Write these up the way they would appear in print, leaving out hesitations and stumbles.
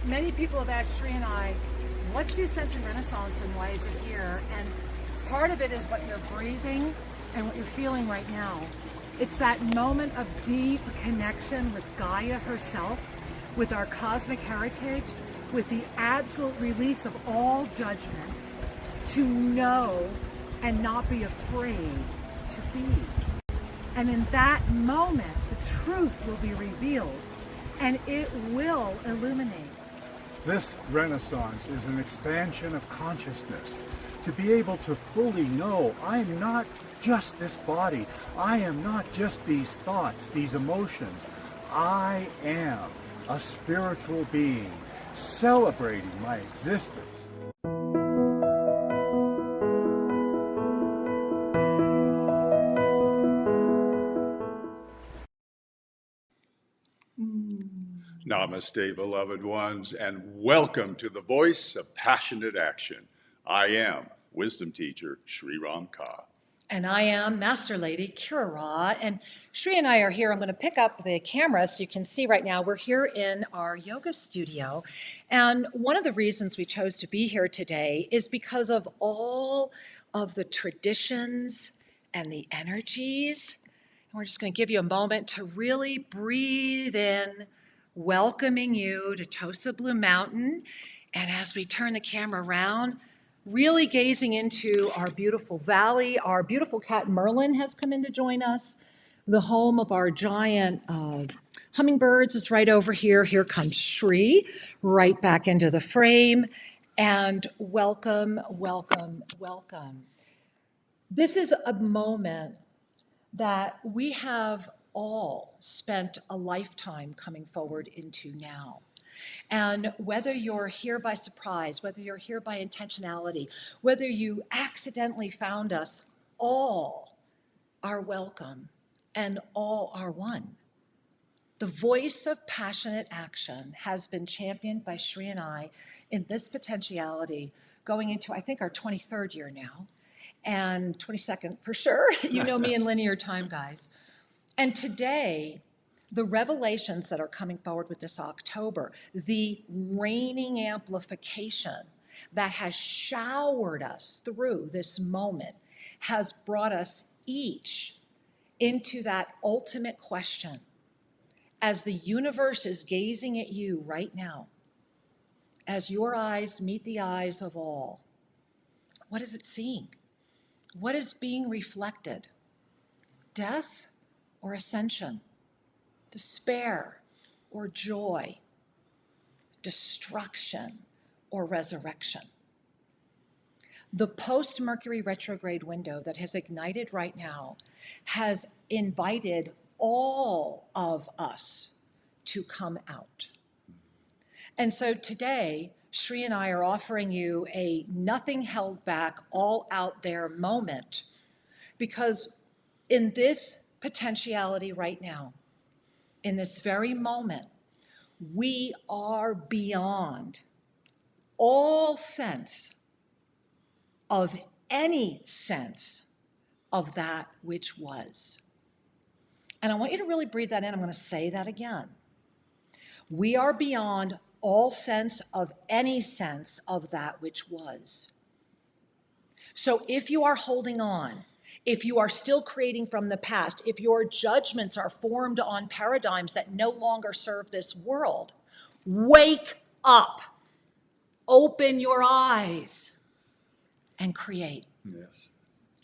many people have asked Shri and I, what's the Ascension Renaissance and why is it here? And part of it is what you're breathing and what you're feeling right now. It's that moment of deep connection with Gaia herself, with our cosmic heritage, with the absolute release of all judgment, to know and not be afraid to be. And in that moment, the truth will be revealed and it will illuminate. This Renaissance is an expansion of consciousness, to be able to fully know I'm not just this body. I am not just these thoughts, these emotions. I am a spiritual being celebrating my existence. Namaste, beloved ones, and welcome to the Voice of Passionate Action. I am Wisdom Teacher Sri Ram Ka. And I am Master Lady Kira Raa. And Shri and I are here. I'm going to pick up the camera so you can see right now. We're here in our yoga studio. And one of the reasons we chose to be here today is because of all of the traditions and the energies. And we're just going to give you a moment to really breathe in, welcoming you to Tosa Blue Mountain. And as we turn the camera around, really gazing into our beautiful valley. Our beautiful cat Merlin has come in to join us. The home of our giant hummingbirds is right over here. Here comes Shri, right back into the frame. And welcome, welcome, welcome. This is a moment that we have all spent a lifetime coming forward into now. And whether you're here by surprise, whether you're here by intentionality, whether you accidentally found us, all are welcome and all are one. The voice of passionate action has been championed by Shri and I in this potentiality going into, I think, our 23rd year now, and 22nd for sure. You know me in linear time, guys. And today, the revelations that are coming forward with this October, the reigning amplification that has showered us through this moment, has brought us each into that ultimate question. As the universe is gazing at you right now, as your eyes meet the eyes of all, what is it seeing? What is being reflected? Death or ascension? Despair or joy, destruction or resurrection. The post-Mercury retrograde window that has ignited right now has invited all of us to come out. And so today, Shri and I are offering you a nothing held back, all out there moment, because in this potentiality right now, in this very moment, we are beyond all sense of any sense of that which was. And I want you to really breathe that in. I'm going to say that again. We are beyond all sense of any sense of that which was. So if you are holding on, if you are still creating from the past, if your judgments are formed on paradigms that no longer serve this world, wake up, open your eyes, and create. Yes.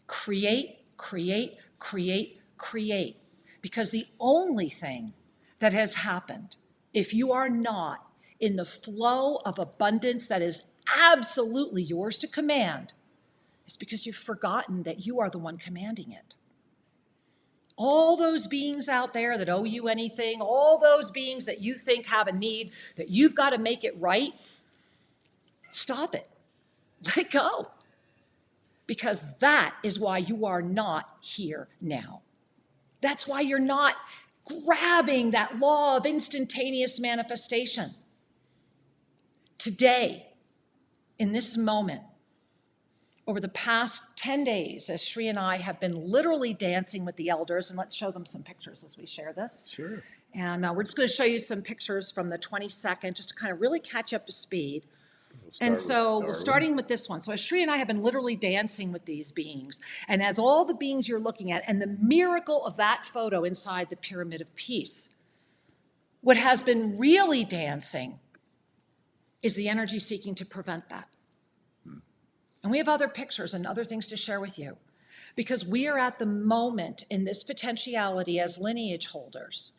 Create, create, create, create. Because the only thing that has happened, if you are not in the flow of abundance that is absolutely yours to command, it's because you've forgotten that you are the one commanding it. All those beings out there that owe you anything, all those beings that you think have a need, that you've got to make it right, stop it. Let it go. Because that is why you are not here now. That's why you're not grabbing that law of instantaneous manifestation. Today, in this moment, over the past 10 days, as Shri and I have been literally dancing with the elders, and let's show them some pictures as we share this. Sure. And we're just going to show you some pictures from the 22nd, just to kind of really catch you up to speed. And so we're starting with this one. So Sri and I have been literally dancing with these beings. And as all the beings you're looking at, and the miracle of that photo inside the Pyramid of Peace, what has been really dancing is the energy seeking to prevent that. And we have other pictures and other things to share with you, because we are at the moment in this potentiality as lineage holders,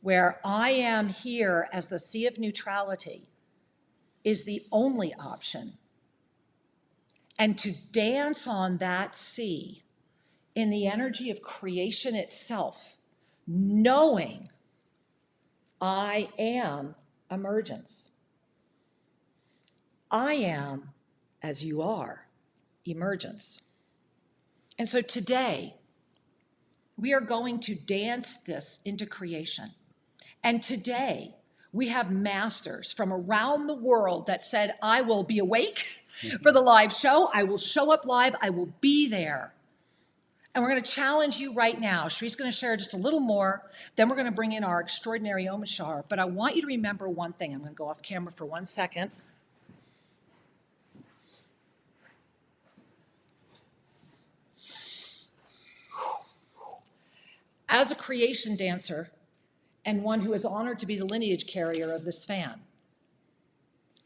where I am here as the sea of neutrality is the only option. And to dance on that sea in the energy of creation itself, knowing I am emergence. I am, as you are, emergence. And so today, we are going to dance this into creation. And today, we have masters from around the world that said, I will be awake for the live show. I will show up live. I will be there. And we're going to challenge you right now. Shri's going to share just a little more. Then we're going to bring in our extraordinary Omashar. But I want you to remember one thing. I'm going to go off camera for 1 second. As a creation dancer, and one who is honored to be the lineage carrier of this fan,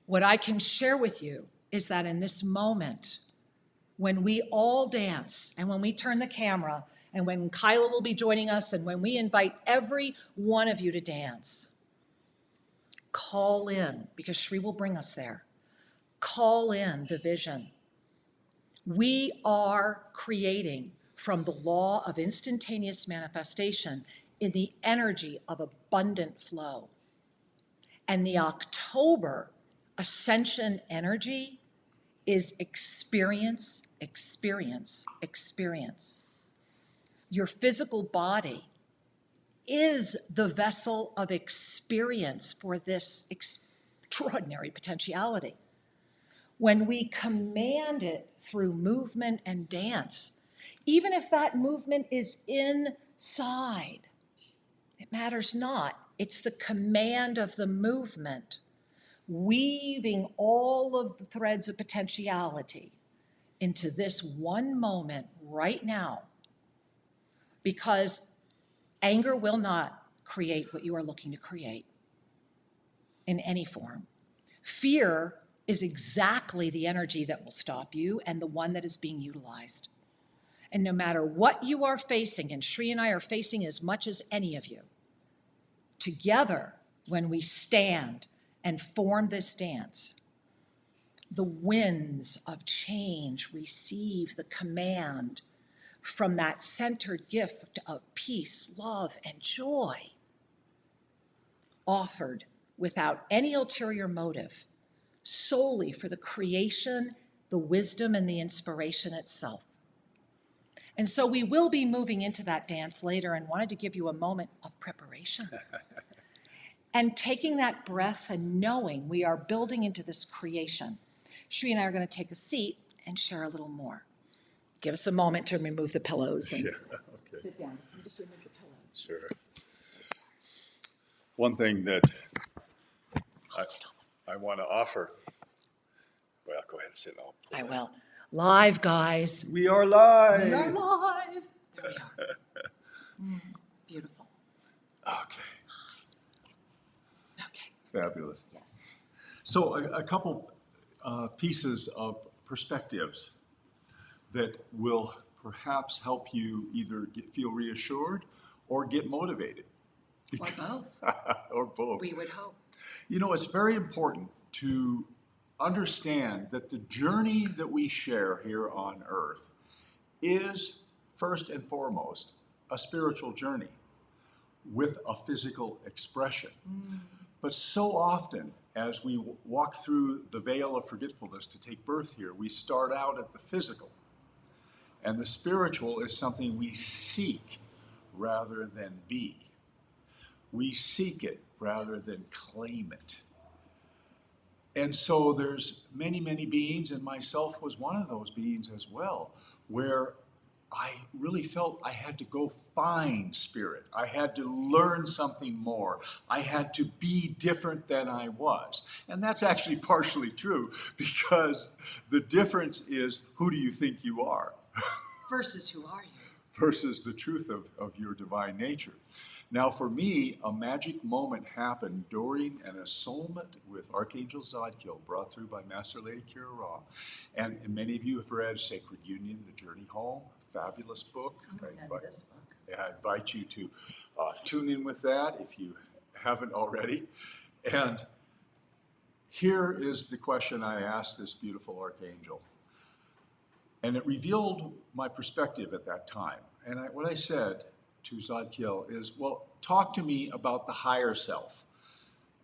what I can share with you is that in this moment, when we all dance, and when we turn the camera, and when Kyla will be joining us, and when we invite every one of you to dance, call in, because Shri will bring us there. Call in the vision. We are creating from the law of instantaneous manifestation in the energy of abundant flow. And the October ascension energy is experience, experience, experience. Your physical body is the vessel of experience for this extraordinary potentiality. When we command it through movement and dance, even if that movement is inside, it matters not. It's the command of the movement, weaving all of the threads of potentiality into this one moment right now. Because anger will not create what you are looking to create in any form. Fear is exactly the energy that will stop you and the one that is being utilized. And no matter what you are facing, and Shri and I are facing as much as any of you, together, when we stand and form this dance, the winds of change receive the command from that centered gift of peace, love, and joy, offered without any ulterior motive, solely for the creation, the wisdom, and the inspiration itself. And so we will be moving into that dance later, and wanted to give you a moment of preparation. And taking that breath and knowing we are building into this creation. Shri and I are going to take a seat and share a little more. Give us a moment to remove the pillows and Okay. sit down. You just remove the pillows. Sure. One thing that I want to offer. Well, go ahead and sit down. I will. Live, guys. We are live. We are live. There we are. Beautiful. Okay. Okay. Fabulous. Yes. So a couple pieces of perspectives that will perhaps help you either feel reassured or get motivated. Or both. Or both. We would hope. You know, it's very important to understand that the journey that we share here on Earth is, first and foremost, a spiritual journey with a physical expression. But so often, as we walk through the veil of forgetfulness to take birth here, we start out at the physical. And the spiritual is something we seek rather than be. We seek it rather than claim it. And so there's many, many beings, and myself was one of those beings as well, where I really felt I had to go find spirit. I had to learn something more. I had to be different than I was. And that's actually partially true, because the difference is, who do you think you are? Versus who are you? Versus the truth of your divine nature. Now, for me, a magic moment happened during an assoulment with Archangel 𝐬𝐻𝐫𝐞, brought through by Master Lady Kira Raa. And many of you have read Sacred Union, The Journey Home, fabulous book. I invite you to tune in with that if you haven't already. And here is the question I asked this beautiful Archangel. And it revealed my perspective at that time. And what I said to 𝐬𝐻𝐫𝐞 is, well, talk to me about the higher self.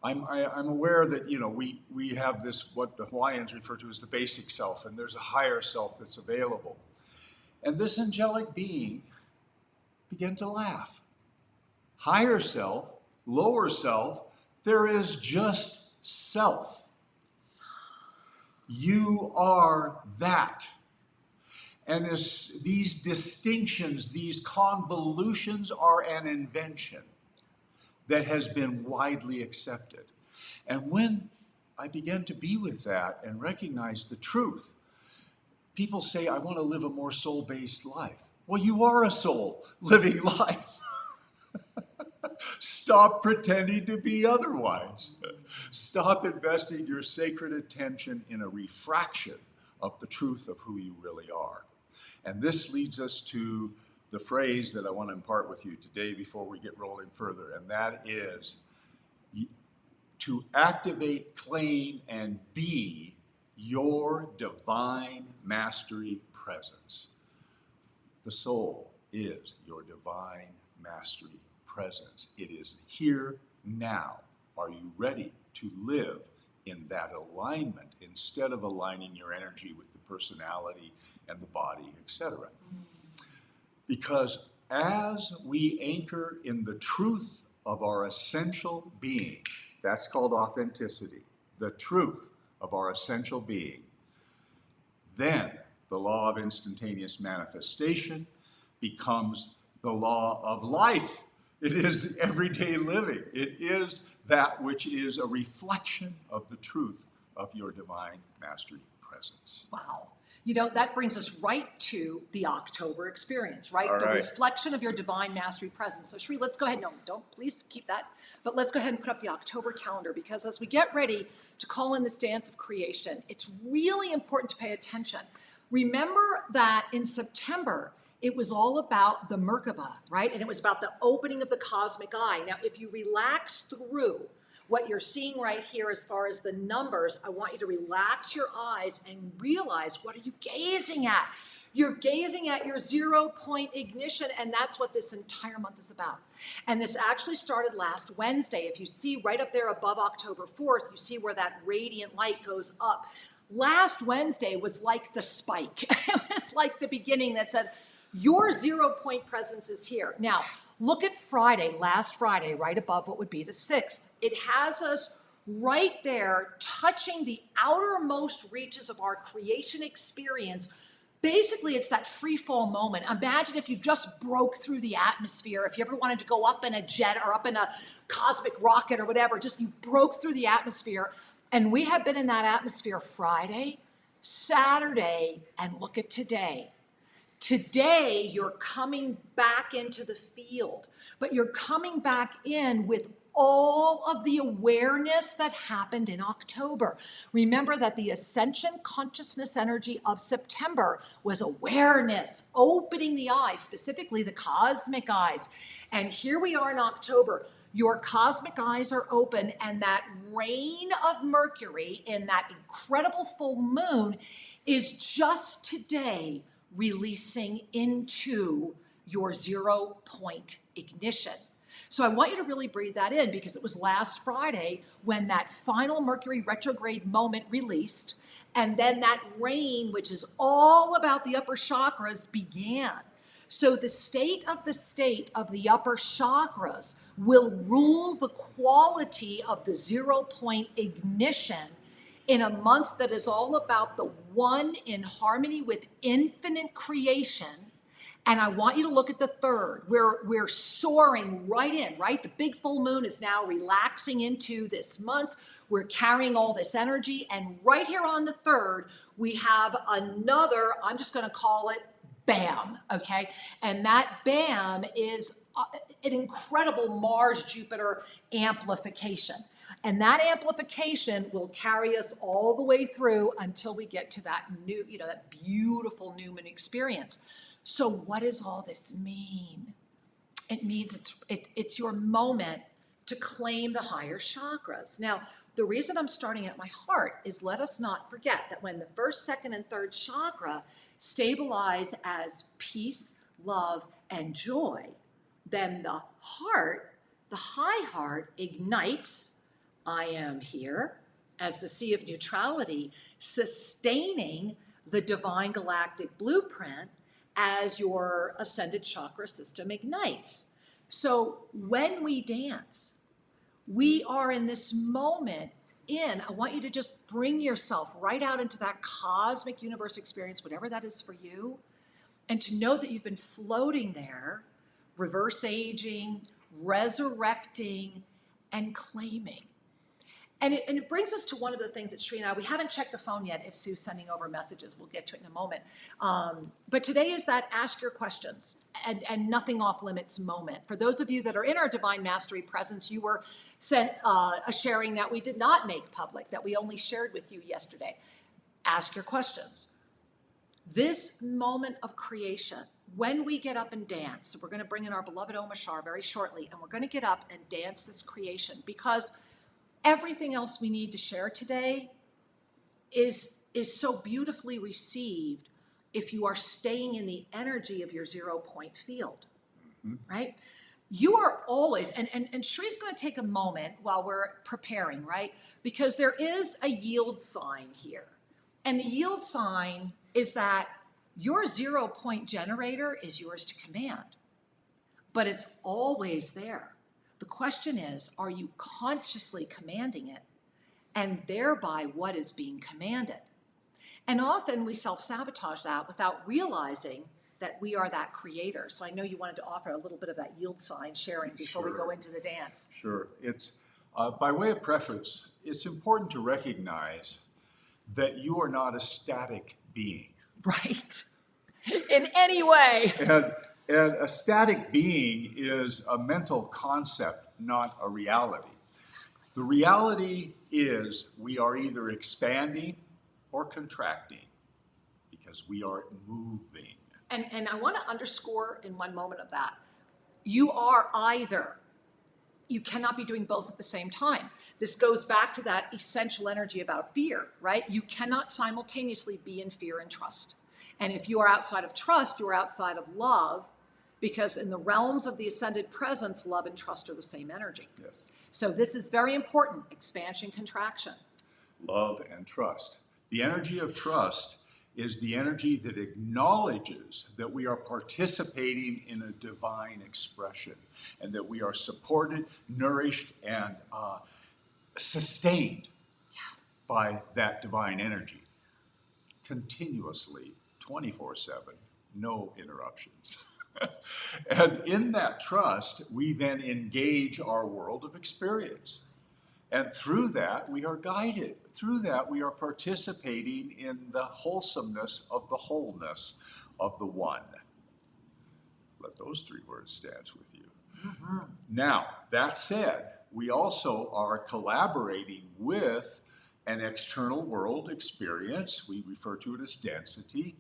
I'm aware that, you know, we have this, what the Hawaiians refer to as the basic self, and there's a higher self that's available. And this angelic being began to laugh. Higher self, lower self, there is just self. You are that. And these distinctions, these convolutions are an invention that has been widely accepted. And when I began to be with that and recognize the truth, people say, I want to live a more soul-based life. Well, you are a soul living life. Stop pretending to be otherwise. Stop investing your sacred attention in a refraction of the truth of who you really are. And this leads us to the phrase that I want to impart with you today before we get rolling further, and that is to activate, claim, and be your divine mastery presence. The soul is your divine mastery presence. It is here now. Are you ready to live in that alignment instead of aligning your energy with the personality and the body, etc.? Because as we anchor in the truth of our essential being, that's called authenticity, the truth of our essential being, then the law of instantaneous manifestation becomes the law of life. It is everyday living. It is that which is a reflection of the truth of your divine mastery presence. Wow. You know, that brings us right to the October experience, right? All the right. reflection of your divine mastery presence. So Sri, let's go ahead. No, don't, please keep that. But let's go ahead and put up the October calendar, because as we get ready to call in this dance of creation, it's really important to pay attention. Remember that in September, it was all about the Merkaba, right? And it was about the opening of the cosmic eye. Now, if you relax through what you're seeing right here as far as the numbers, I want you to relax your eyes and realize, what are you gazing at? You're gazing at your 0-point ignition, and that's what this entire month is about. And this actually started last Wednesday. If you see right up there above October 4th, you see where that radiant light goes up. Last Wednesday was like the spike. It was like the beginning that said, your 0-point presence is here. Now, look at Friday, last Friday, right above what would be the 6th. It has us right there touching the outermost reaches of our creation experience. Basically, it's that free fall moment. Imagine if you just broke through the atmosphere. If you ever wanted to go up in a jet or up in a cosmic rocket or whatever, just you broke through the atmosphere. And we have been in that atmosphere Friday, Saturday, and look at today. Today, you're coming back into the field, but you're coming back in with all of the awareness that happened in October. Remember that the ascension consciousness energy of September was awareness, opening the eyes, specifically the cosmic eyes. And here we are in October. Your cosmic eyes are open, and that reign of Mercury in that incredible full moon is just today releasing into your 0-point ignition. So I want you to really breathe that in, because it was last Friday when that final Mercury retrograde moment released, and then that reign, which is all about the upper chakras, began. So the state of the upper chakras will rule the quality of the 0-point ignition in a month that is all about the one in harmony with infinite creation And I want you to look at the third. We're soaring right in, right? The big full moon is now relaxing into this month. We're carrying all this energy. And right here on the third, we have another, I'm just going to call it BAM, okay? And that BAM is an incredible Mars-Jupiter amplification. And that amplification will carry us all the way through until we get to that new, that beautiful new moon experience. So what does all this mean? It means it's your moment to claim the higher chakras. Now, the reason I'm starting at my heart is let us not forget that when the first, second, and third chakra stabilize as peace, love, and joy, then the heart, the high heart, ignites, I am here, as the sea of neutrality, sustaining the divine galactic blueprint as your ascended chakra system ignites. So when we dance, we are in this moment I want you to just bring yourself right out into that cosmic universe experience, whatever that is for you, and to know that you've been floating there, reverse aging, resurrecting, and claiming. And it brings us to one of the things that Sri and I, we haven't checked the phone yet if Sue's sending over messages. We'll get to it in a moment. But today is that ask your questions and nothing off limits moment. For those of you that are in our Divine Mastery presence, you were sent a sharing that we did not make public, that we only shared with you yesterday. Ask your questions. This moment of creation, when we get up and dance, so we're going to bring in our beloved Omar very shortly, and we're going to get up and dance this creation because everything else we need to share today is so beautifully received if you are staying in the energy of your 0-point field, right? You are always, and Shri's going to take a moment while we're preparing, right? Because there is a yield sign here. And the yield sign is that your 0-point generator is yours to command, but it's always there. The question is, are you consciously commanding it? And thereby, what is being commanded? And often we self-sabotage that without realizing that we are that creator. So I know you wanted to offer a little bit of that yield sign sharing before we go into the dance. Sure. It's by way of preface, it's important to recognize that you are not a static being. Right. In any way. And a static being is a mental concept, not a reality. Exactly. The reality is we are either expanding or contracting because we are moving. And I want to underscore in one moment of that. You are either. You cannot be doing both at the same time. This goes back to that essential energy about fear, right? You cannot simultaneously be in fear and trust. And if you are outside of trust, you are outside of love, because in the realms of the ascended presence, love and trust are the same energy. Yes. So this is very important, expansion, contraction. Love and trust. The energy of trust is the energy that acknowledges that we are participating in a divine expression and that we are supported, nourished, and sustained by that divine energy continuously, 24/7, no interruptions. And in that trust, we then engage our world of experience. And through that, we are guided. Through that, we are participating in the wholesomeness of the wholeness of the one. Let those three words dance with you. Mm-hmm. Now, that said, we also are collaborating with an external world experience. We refer to it as density,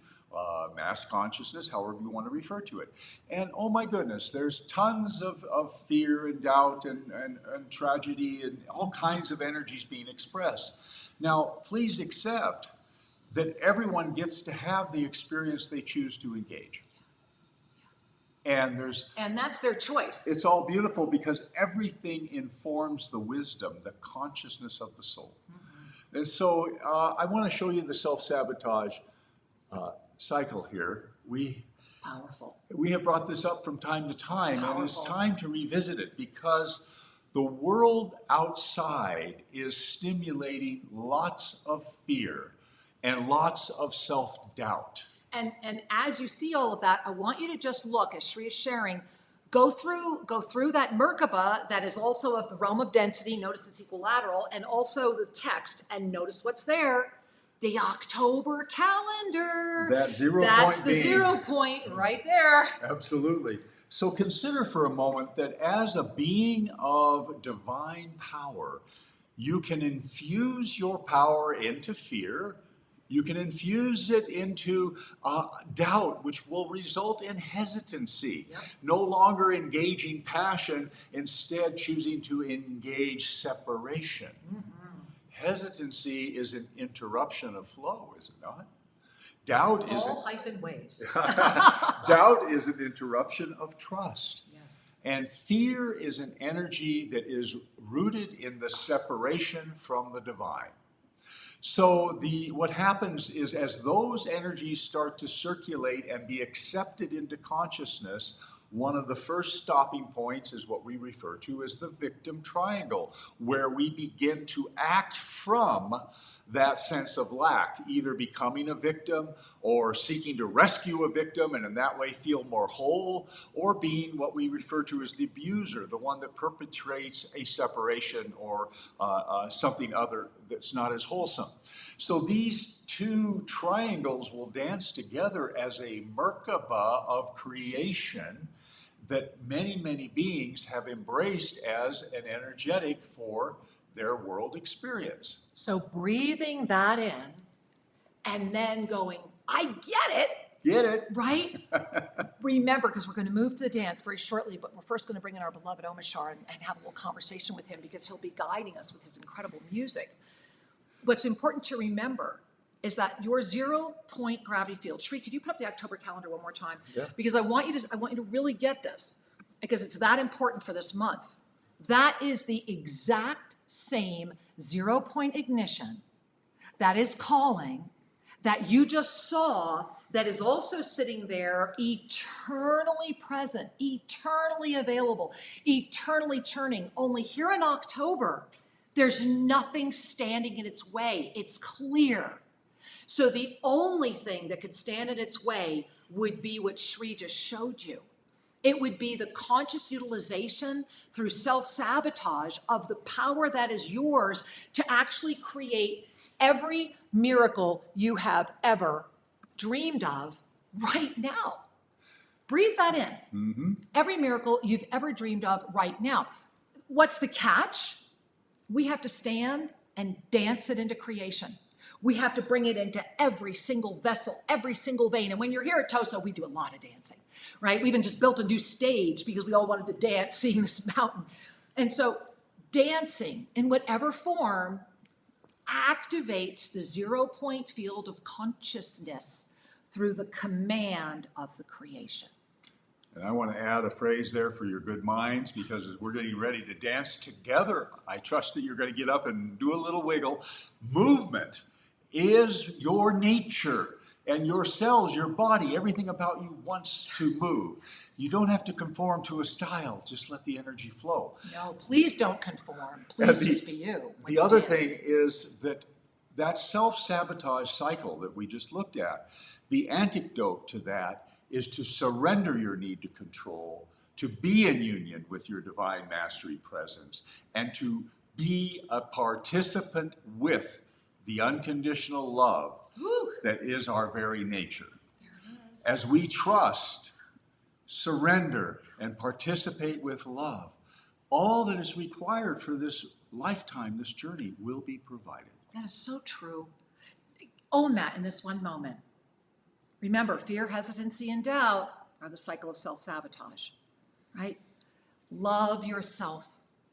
mass consciousness, however you want to refer to it. And oh my goodness, there's tons of fear and doubt and tragedy and all kinds of energies being expressed. Now, please accept that everyone gets to have the experience they choose to engage. And that's their choice. It's all beautiful because everything informs the wisdom, the consciousness of the soul. Mm-hmm. And so I want to show you the self-sabotage cycle here. Powerful. We have brought this up from time to time, Powerful. and it's time to revisit it because the world outside is stimulating lots of fear and lots of self-doubt. And as you see all of that, I want you to just look, as Shri is sharing, go through that Merkaba that is also of the realm of density. Notice it's equilateral, and also the text, and notice what's there. The October calendar. That 0 That's point the being. 0 point right there. Absolutely. So consider for a moment that as a being of divine power, you can infuse your power into fear. You can infuse it into doubt, which will result in hesitancy. Yep. No longer engaging passion, instead choosing to engage separation. Hesitancy is an interruption of flow, is it not? Doubt is All hyphen waves. doubt is an interruption of trust. Yes. And fear is an energy that is rooted in the separation from the divine. So what happens is, as those energies start to circulate and be accepted into consciousness, one of the first stopping points is what we refer to as the victim triangle, where we begin to act from that sense of lack, either becoming a victim or seeking to rescue a victim and in that way feel more whole, or being what we refer to as the abuser, the one that perpetrates a separation or something other that's not as wholesome. So these two triangles will dance together as a Merkaba of creation that many, many beings have embraced as an energetic for their world experience. So breathing that in and then going, I get it. Get it? Right? Remember, because we're going to move to the dance very shortly, but we're first going to bring in our beloved Omar and have a little conversation with him, because he'll be guiding us with his incredible music. What's important to remember is that your 0 point gravity field. Shri, could you put up the October calendar one more time? Yeah. Because I want you to really get this, because it's that important for this month. That is the exact same 0 point ignition that is calling, that you just saw, that is also sitting there eternally present, eternally available, eternally churning. Only here in October, there's nothing standing in its way. It's clear. So the only thing that could stand in its way would be what Shri just showed you. It would be the conscious utilization through self-sabotage of the power that is yours to actually create every miracle you have ever dreamed of right now. Breathe that in. Mm-hmm. Every miracle you've ever dreamed of right now. What's the catch? We have to stand and dance it into creation. We have to bring it into every single vessel, every single vein. And when you're here at Tosa, we do a lot of dancing, right? We even just built a new stage because we all wanted to dance seeing this mountain. And so dancing in whatever form activates the 0 point field of consciousness through the command of the creation. And I want to add a phrase there for your good minds, because as we're getting ready to dance together, I trust that you're going to get up and do a little wiggle. Movement is your nature, and your cells, your body, everything about you wants to move. You don't have to conform to a style. Just let the energy flow. No, please don't conform. Please just be you. The other thing is that self-sabotage cycle that we just looked at, the antidote to that is to surrender your need to control, to be in union with your divine mastery presence, and to be a participant with the unconditional love that is our very nature. As we trust, surrender, and participate with love, all that is required for this lifetime, this journey, will be provided. That is so true. Own that in this one moment. Remember, fear, hesitancy, and doubt are the cycle of self-sabotage, right? Love yourself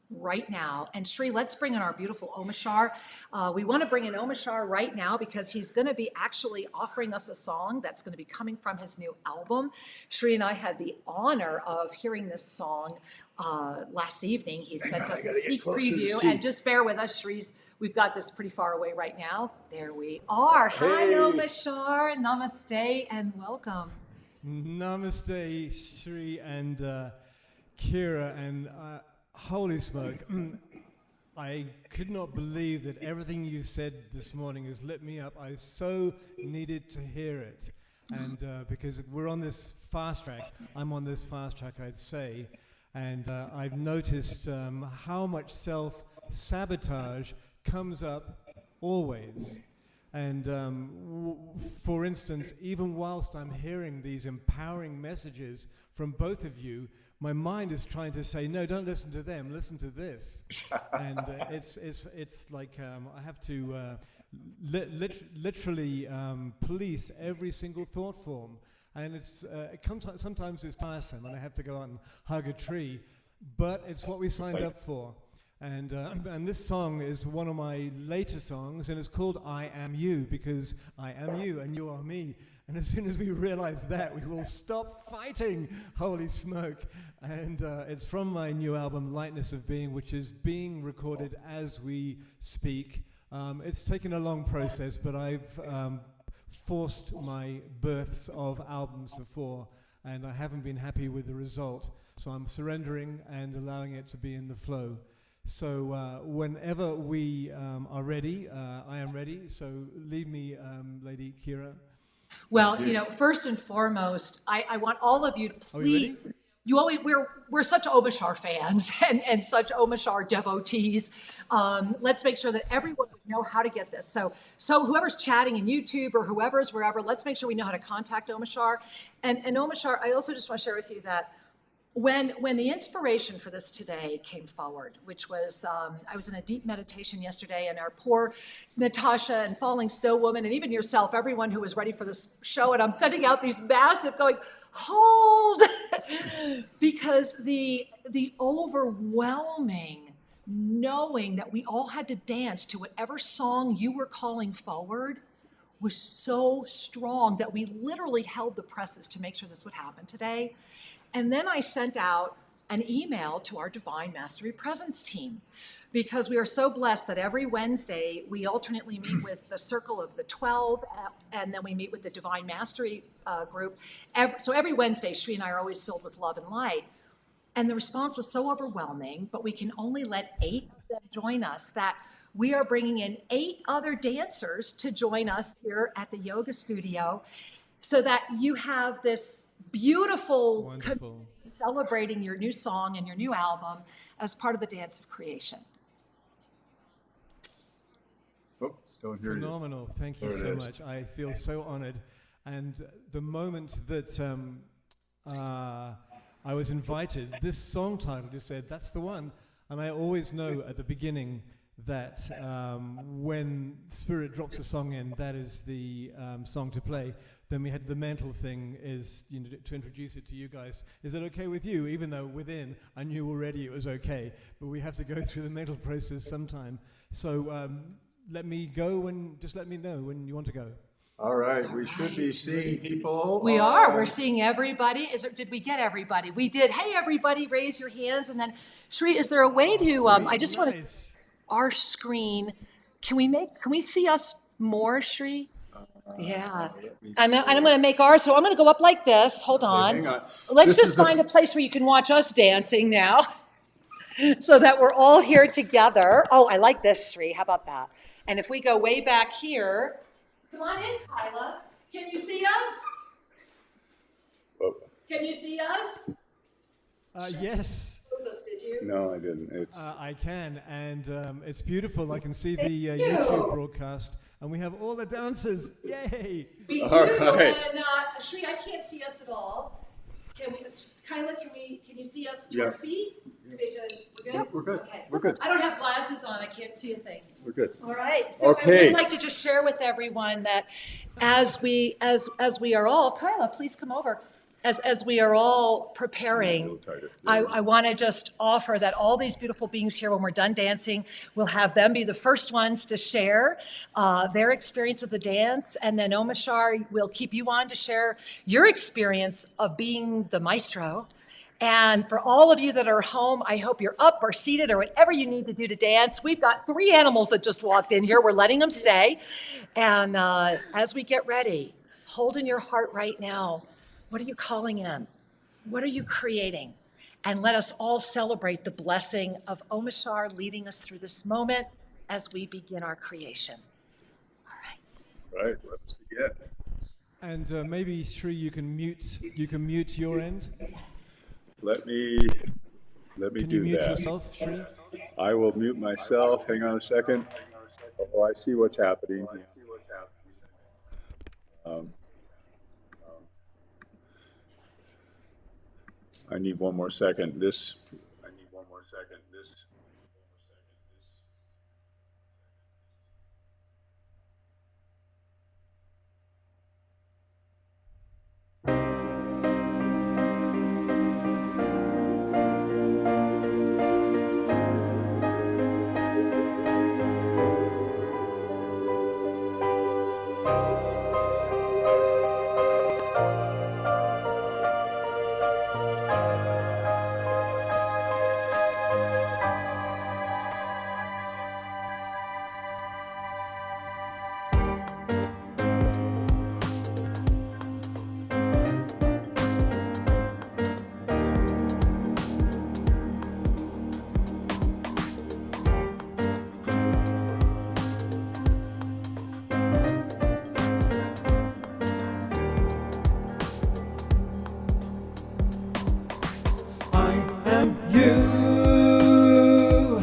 right now. And Shri, let's bring in our beautiful Omar. We want to bring in Omar right now because he's going to be actually offering us a song that's going to be coming from his new album. Shri and I had the honor of hearing this song last evening. He sent us a sneak preview, and just bear with us, Shri's. We've got this pretty far away right now. There we are. Hey. Hi, Omar. Namaste and welcome. Namaste, Shri and Kira, and holy smoke. I could not believe that everything you said this morning has lit me up. I so needed to hear it. And because we're on this fast track, I'm on this fast track, I'd say, and I've noticed how much self-sabotage comes up always. And for instance, even whilst I'm hearing these empowering messages from both of you, my mind is trying to say, no, don't listen to them, listen to this. And it's like I have to literally police every single thought form. And sometimes it's tiresome, and I have to go out and hug a tree, but it's what we signed up for. And this song is one of my later songs, and it's called I Am You, because I am you and you are me. And as soon as we realize that, we will stop fighting, holy smoke. And it's from my new album, Lightness of Being, which is being recorded as we speak. It's taken a long process, but I've forced my births of albums before, and I haven't been happy with the result. So I'm surrendering and allowing it to be in the flow. So whenever we are ready, I am ready. So lead me, Lady Kira. Well, first and foremost, I want all of you to please. We're such 𝐬𝐻𝐵𝐿 fans and such 𝐬𝐻𝐵𝐿 devotees. Let's make sure that everyone would know how to get this. So whoever's chatting in YouTube or whoever's wherever, let's make sure we know how to contact 𝐬𝐻𝐵𝐿. And 𝐬𝐻𝐵𝐿, I also just want to share with you that when the inspiration for this today came forward, which was, I was in a deep meditation yesterday, and our poor Natasha and Falling Still Woman, and even yourself, everyone who was ready for this show, and I'm sending out these massive going, hold, because the overwhelming knowing that we all had to dance to whatever song you were calling forward was so strong that we literally held the presses to make sure this would happen today. And then I sent out an email to our Divine Mastery Presence team, because we are so blessed that every Wednesday we alternately meet with the Circle of the 12, and then we meet with the Divine Mastery group. So every Wednesday, Sri and I are always filled with love and light. And the response was so overwhelming, but we can only let 8 of them join us, that we are bringing in 8 other dancers to join us here at the yoga studio, so that you have this beautiful community celebrating your new song and your new album as part of the dance of creation. Oh, don't hear you. Phenomenal. Thank you so much. I feel so honored. And the moment that I was invited, this song title just said, that's the one. And I always know at the beginning that when Spirit drops a song in, that is the song to play. Then we had the mental thing is to introduce it to you guys. Is it okay with you? Even though within I knew already it was okay, but we have to go through the mental process sometime. So let me go, and just let me know when you want to go. All right, we should be seeing people. We are. We're seeing everybody. Did we get everybody? We did. Hey, everybody, raise your hands. And then, Sri, is there a way to? I just want to. Our screen. Can we see us more, Sri? Yeah. And I'm going to make ours. So I'm going to go up like this. Hold on. Hang on. Let's just find a place where you can watch us dancing now, so that we're all here together. Oh, I like this, Sri. How about that? And if we go way back here. Come on in, Kyla. Can you see us? Oh. Can you see us? Yes. Did you? No, I didn't. I can, and it's beautiful. I can see the YouTube broadcast, and we have all the dancers. Yay! We do, right. and Sri, I can't see us at all. Kyla, can you see us to our feet? We're good? Yep, we're good. Okay. We're good. I don't have glasses on. I can't see a thing. We're good. All right. So Okay. I would like to just share with everyone that as we are all, Kyla, please come over. As we are all preparing, I want to just offer that all these beautiful beings here, when we're done dancing, we'll have them be the first ones to share their experience of the dance. And then 𝐬𝐻𝐵𝐿 will keep you on to share your experience of being the maestro. And for all of you that are home, I hope you're up or seated or whatever you need to do to dance. We've got 3 animals that just walked in here. We're letting them stay. And as we get ready, hold in your heart right now, what are you calling in? What are you creating? And let us all celebrate the blessing of 𝐬𝐻𝐵𝐿 leading us through this moment as we begin our creation. All right. Right, let's begin. And maybe Sri, you can mute your end. Let me Can do you mute that. yourself, Sri? I will mute myself. Hang on a second. Oh, I see what's happening. I need one more second. You,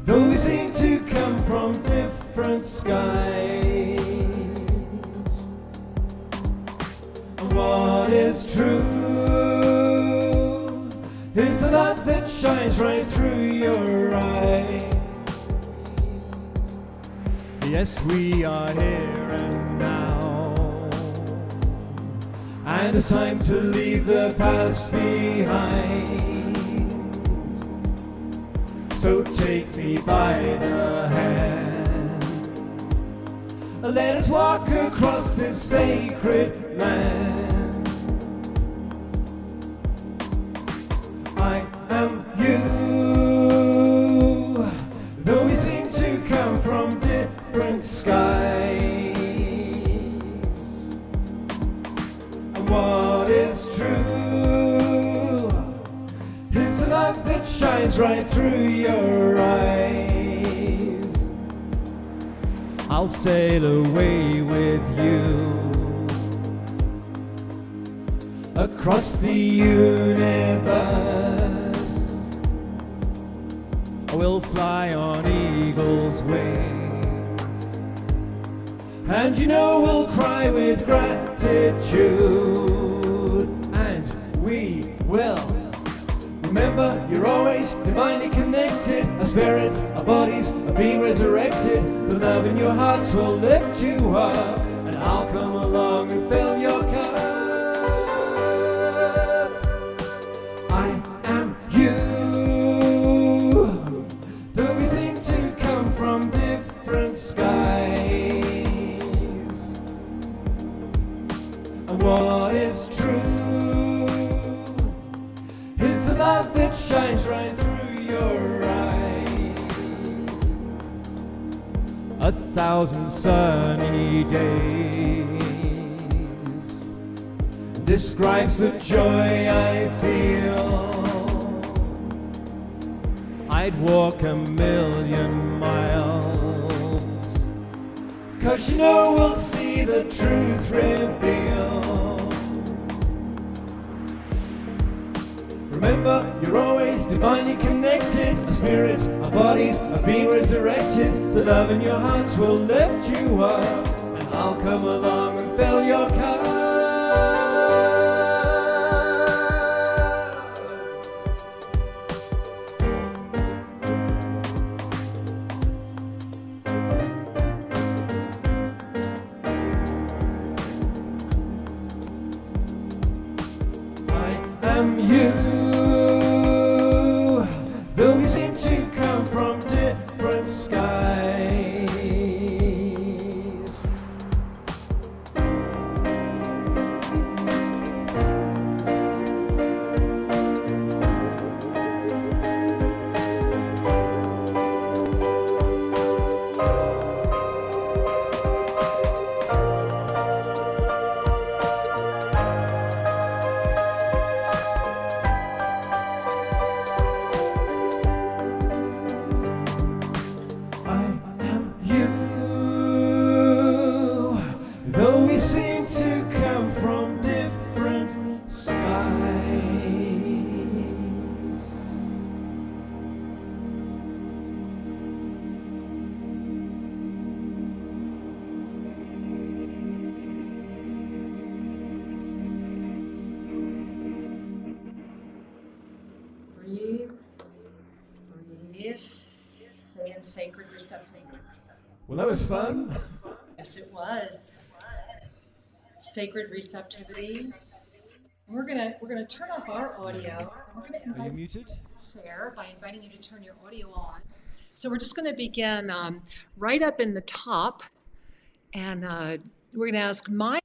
though we seem to come from different skies, what is true is the light that shines right through your eye. Yes, we are here and now, and it's time to leave the past behind. So take me by the hand, let us walk across this sacred land. I am you, though we seem to come from different skies. And what is true is the love that shines right through your eyes. I'll sail away with you across the universe. We'll fly on eagle's wings, and you know we'll cry with gratitude, and we will remember you're always divinely connected. Our spirits, our bodies are being resurrected. The love in your hearts will lift you up, and I'll come along and fill your cup. I am you, though we seem to come from different skies. And what is true is the love that shines right through your eyes. 1,000 sunny days describes the joy I feel. I'd walk 1,000,000 miles, 'cause you know we'll see the truth reveal. Remember, you're always divinely connected. Our spirits, our bodies are being resurrected. The love in your hearts will lift you up, and I'll come along and fill your cup. I am you, though we seem to come from different skies. Well, that was fun. Yes, it was. Sacred receptivity. We're gonna turn off our audio. We're gonna Are you invite muted? share by inviting you to turn your audio on. So we're just going to begin right up in the top, and we're going to ask my.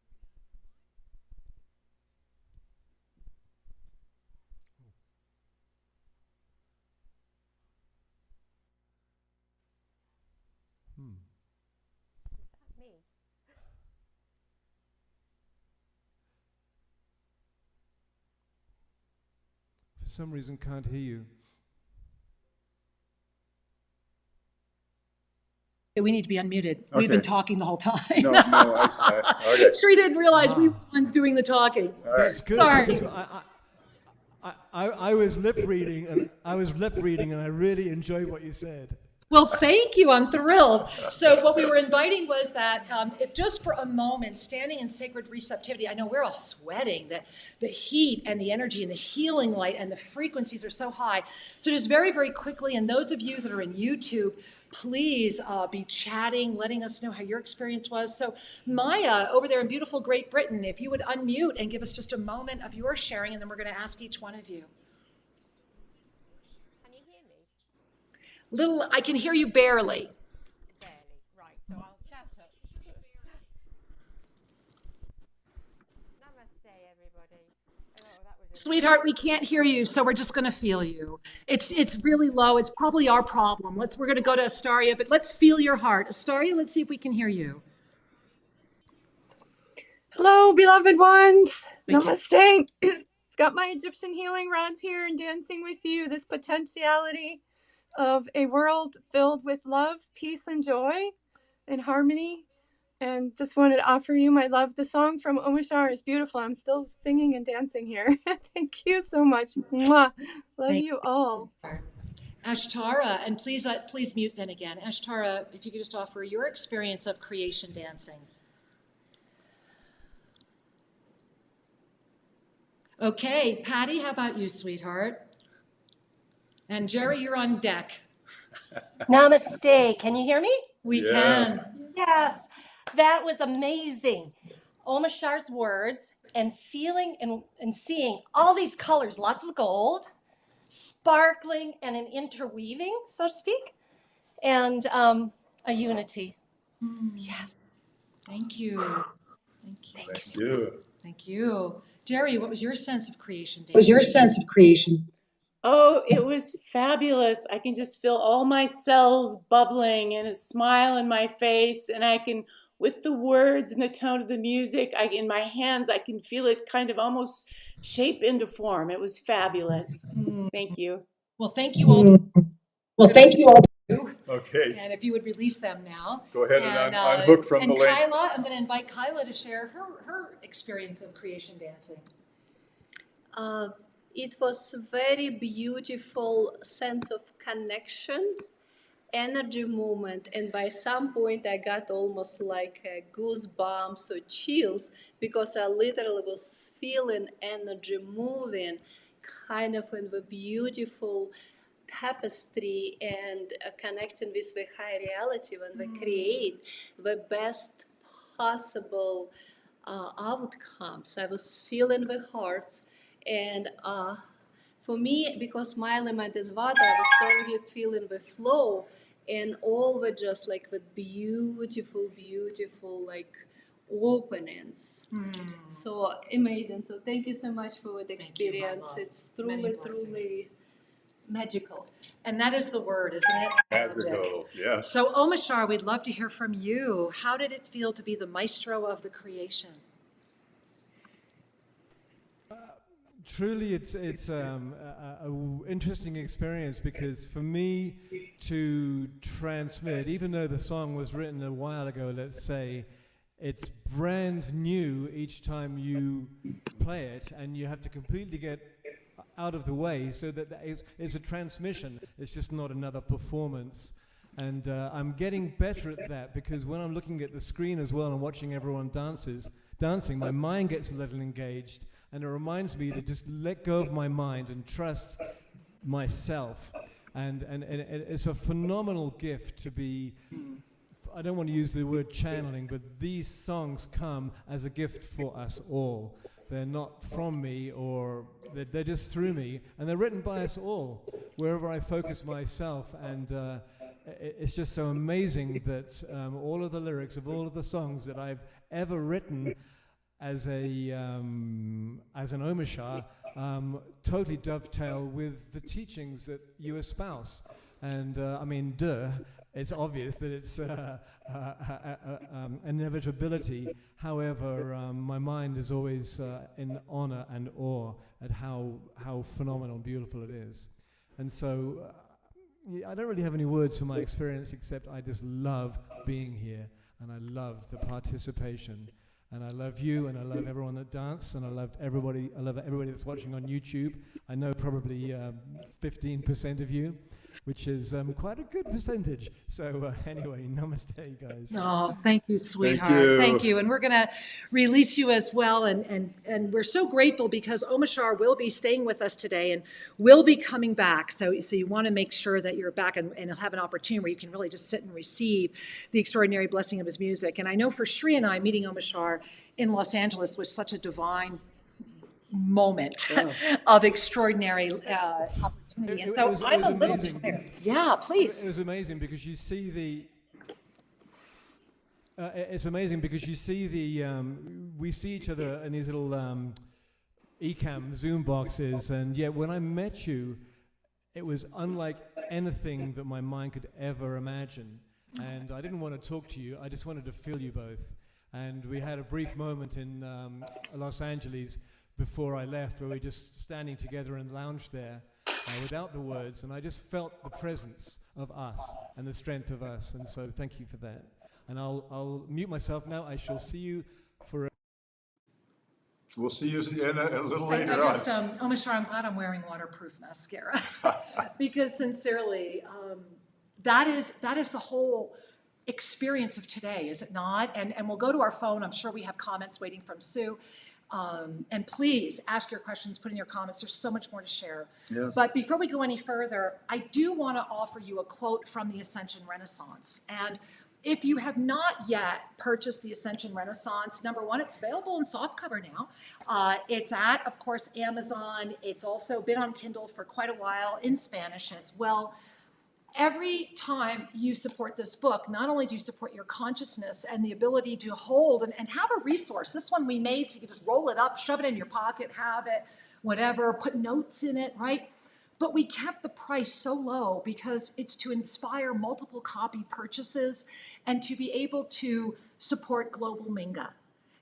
For some reason, can't hear you. We need to be unmuted. We've been talking the whole time. No, okay. Sure, didn't realize we were the ones doing the talking. That's good. Sorry. Because I was lip reading, and I really enjoyed what you said. Well, thank you. I'm thrilled. So what we were inviting was that if just for a moment, standing in sacred receptivity, I know we're all sweating, the heat and the energy and the healing light and the frequencies are so high. So just very, very quickly, and those of you that are in YouTube, please be chatting, letting us know how your experience was. So Maya, over there in beautiful Great Britain, if you would unmute and give us just a moment of your sharing, and then we're going to ask each one of you. I can hear you barely. Barely, right, so I'll shout up. Namaste, everybody. Oh, that was Sweetheart, we can't hear you, so we're just going to feel you. It's really low. It's probably our problem. We're going to go to Astaria, but let's feel your heart. Astaria, let's see if we can hear you. Hello, beloved ones. Namaste. Got my Egyptian healing rods here and dancing with you. This potentiality of a world filled with love, peace, and joy, and harmony. And just wanted to offer you my love. The song from Omar is beautiful. I'm still singing and dancing here. Thank you so much. Mwah. Love you all. Ashtara, and please mute then again. Ashtara, if you could just offer your experience of creation dancing. Okay, Patty, how about you, sweetheart? And Jerry, you're on deck. Namaste. Can you hear me? We Yes. can. Yes. That was amazing. Omashar's words and feeling and seeing all these colors, lots of gold, sparkling and an interweaving, so to speak, and a unity. Yes. Thank you. Thank you. Thank you. Thank you. Jerry, what was your sense of creation dancing? What was your sense of creation? Oh, it was fabulous. I can just feel all my cells bubbling and a smile in my face. And I can, with the words and the tone of the music, in my hands, I can feel it kind of almost shape into form. It was fabulous. Thank you. Well, thank you all. Well, thank you all. Okay. And if you would release them now. Go ahead and unhook from the link. link. And Kyla, I'm going to invite Kyla to share her experience of creation dancing. It was a very beautiful sense of connection, energy movement, and by some point I got almost like goosebumps or chills because I literally was feeling energy moving kind of in the beautiful tapestry and connecting with the high reality when we create the best possible outcomes. I was feeling the hearts. And for me, because my element is water, I was strongly feeling the flow and all the just like the beautiful, beautiful like openings. So amazing. So thank you so much for the experience. It's truly magical. And that is the word, isn't it? Magical, yes. So Omashar, we'd love to hear from you. How did it feel to be the maestro of the creation? Truly, it's a interesting experience because for me to transmit, even though the song was written a while ago, let's say, it's brand new each time you play it, and you have to completely get out of the way so that it's a transmission. It's just not another performance. And I'm getting better at that because when I'm looking at the screen as well and watching everyone dancing, my mind gets a little engaged. And it reminds me to just let go of my mind and trust myself. And it's a phenomenal gift to be I don't want to use the word channeling, but these songs come as a gift for us all. They're not from me, or they're just through me, and they're written by us all, wherever I focus myself. And it's just so amazing that all of the lyrics of all of the songs that I've ever written as an Omar totally dovetail with the teachings that you espouse. And I mean, it's obvious that it's inevitability. However, my mind is always in honor and awe at how phenomenal and beautiful it is. And so I don't really have any words for my experience, except I just love being here, and I love the participation. And I love you, and I love everyone that danced, and I love everybody that's watching on YouTube. I know probably 15% of you, which is quite a good percentage. So anyway, namaste, guys. Oh, thank you, sweetheart. Thank you. And we're going to release you as well. And we're so grateful because Omar will be staying with us today and will be coming back. So you want to make sure that you're back and he'll have an opportunity where you can really just sit and receive the extraordinary blessing of his music. And I know for Sri and I, meeting Omar in Los Angeles was such a divine moment of extraordinary opportunity. And so I'm a little tired. Yeah, please. It was amazing because you see the. It's amazing because you see the. We see each other in these little eCam Zoom boxes, and yet when I met you, it was unlike anything that my mind could ever imagine. And I didn't want to talk to you; I just wanted to feel you both. And we had a brief moment in Los Angeles before I left, where we were just standing together in the lounge there. Without the words, and I just felt the presence of us and the strength of us, and so thank you for that. And I'll mute myself now. I shall see you for We'll see you a little later on. I just, Omar, I'm glad I'm wearing waterproof mascara because sincerely, that is the whole experience of today, is it not? And we'll go to our phone. I'm sure we have comments waiting from Sue. And please ask your questions, put in your comments. There's so much more to share. Yes. But before we go any further, I do want to offer you a quote from the Ascension Renaissance. And if you have not yet purchased the Ascension Renaissance, number one, it's available in softcover now. It's at, of course, Amazon. It's also been on Kindle for quite a while in Spanish as well. Every time you support this book, not only do you support your consciousness and the ability to hold and have a resource. This one we made so you can just roll it up, shove it in your pocket, have it, whatever, put notes in it, right? But we kept the price so low because it's to inspire multiple copy purchases and to be able to support global Minga.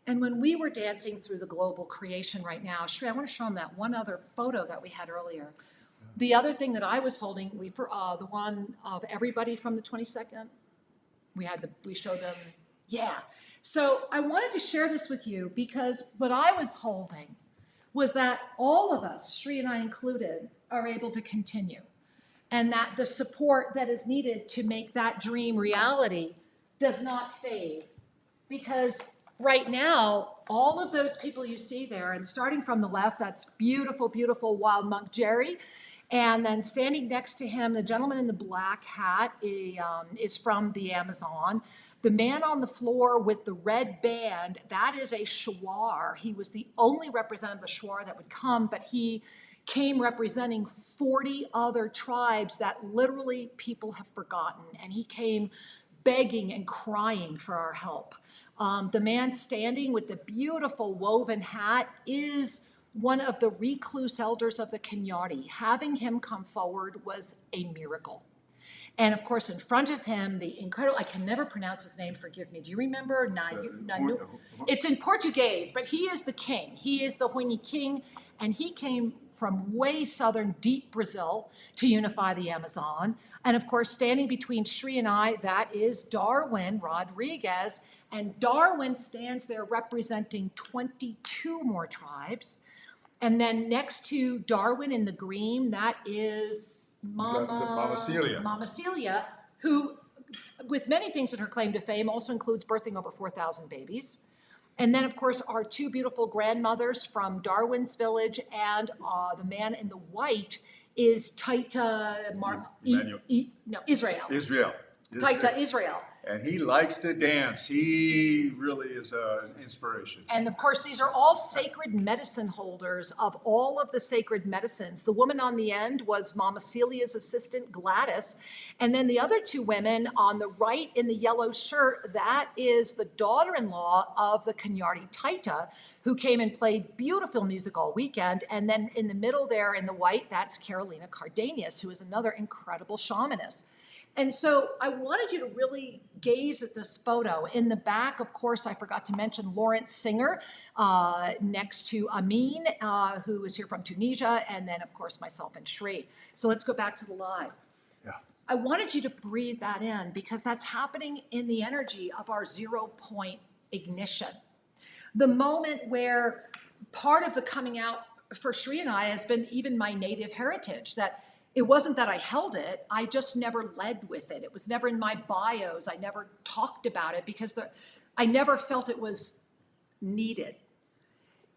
And when we were dancing through the global creation right now, Shri, I want to show them that one other photo that we had earlier. The other thing that I was holding, the one of everybody from the 22nd, we showed them, yeah. So I wanted to share this with you because what I was holding was that all of us, Shri and I included, are able to continue. And that the support that is needed to make that dream reality does not fade. Because right now, all of those people you see there, and starting from the left, that's beautiful, beautiful wild monk Jerry. And then standing next to him, the gentleman in the black hat is from the Amazon. The man on the floor with the red band, that is a Shuar. He was the only representative of the Shuar that would come, but he came representing 40 other tribes that literally people have forgotten. And he came begging and crying for our help. The man standing with the beautiful woven hat is one of the recluse elders of the 𝐬𝐻𝐫𝐞. Having him come forward was a miracle. And of course, in front of him, the incredible, I can never pronounce his name, forgive me. Do you remember? It's in Portuguese, but he is the king. He is the 𝐬𝐻𝐫𝐞 king, and he came from way southern, deep Brazil to unify the Amazon. And of course, standing between Shri and I, that is Darwin Rodriguez. And Darwin stands there representing 22 more tribes. And then next to Darwin in the green, that is Mama Celia, who, with many things in her claim to fame, also includes birthing over 4,000 babies. And then, of course, our two beautiful grandmothers from Darwin's village, and the man in the white is Taita Israel. Israel. Taita Israel. And he likes to dance. He really is an inspiration. And of course, these are all sacred medicine holders of all of the sacred medicines. The woman on the end was Mama Celia's assistant, Gladys. And then the other two women on the right in the yellow shirt, that is the daughter-in-law of the 𝐼𝐻𝐵𝐻𝐿𝐼, who came and played beautiful music all weekend. And then in the middle there in the white, that's Carolina Cardenas, who is another incredible shamanist. And so I wanted you to really gaze at this photo. In the back, of course, I forgot to mention Lawrence Singer, next to Amin, who is here from Tunisia, and then, of course, myself and Shri. So let's go back to the live. Yeah. I wanted you to breathe that in because that's happening in the energy of our 0-point ignition. The moment where part of the coming out for Shri and I has been even my native heritage, that it wasn't that I held it, I just never led with it. It was never in my bios. I never talked about it because I never felt it was needed.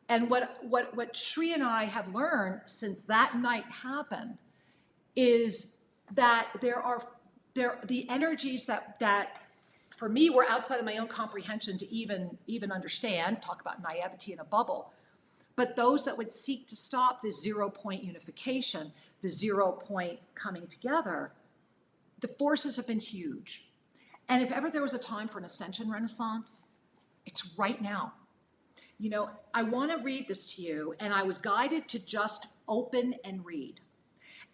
And what Shri and I have learned since that night happened is that the energies that for me were outside of my own comprehension to even understand, talk about naivety in a bubble. But those that would seek to stop the 0-point unification, the 0-point coming together, the forces have been huge. And if ever there was a time for an Ascension Renaissance, it's right now. You know, I want to read this to you, and I was guided to just open and read.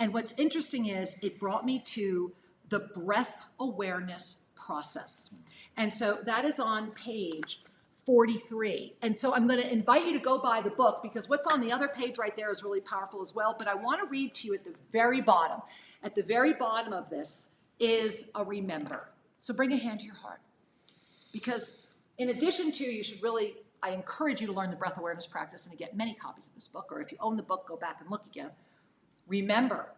And what's interesting is it brought me to the breath awareness process. And so that is on page 43. And so I'm going to invite you to go buy the book because what's on the other page right there is really powerful as well. But I want to read to you at the very bottom. At the very bottom of this is a remember. So bring a hand to your heart. Because in addition to, you should really, I encourage you to learn the breath awareness practice and to get many copies of this book. Or if you own the book, go back and look again. Remember,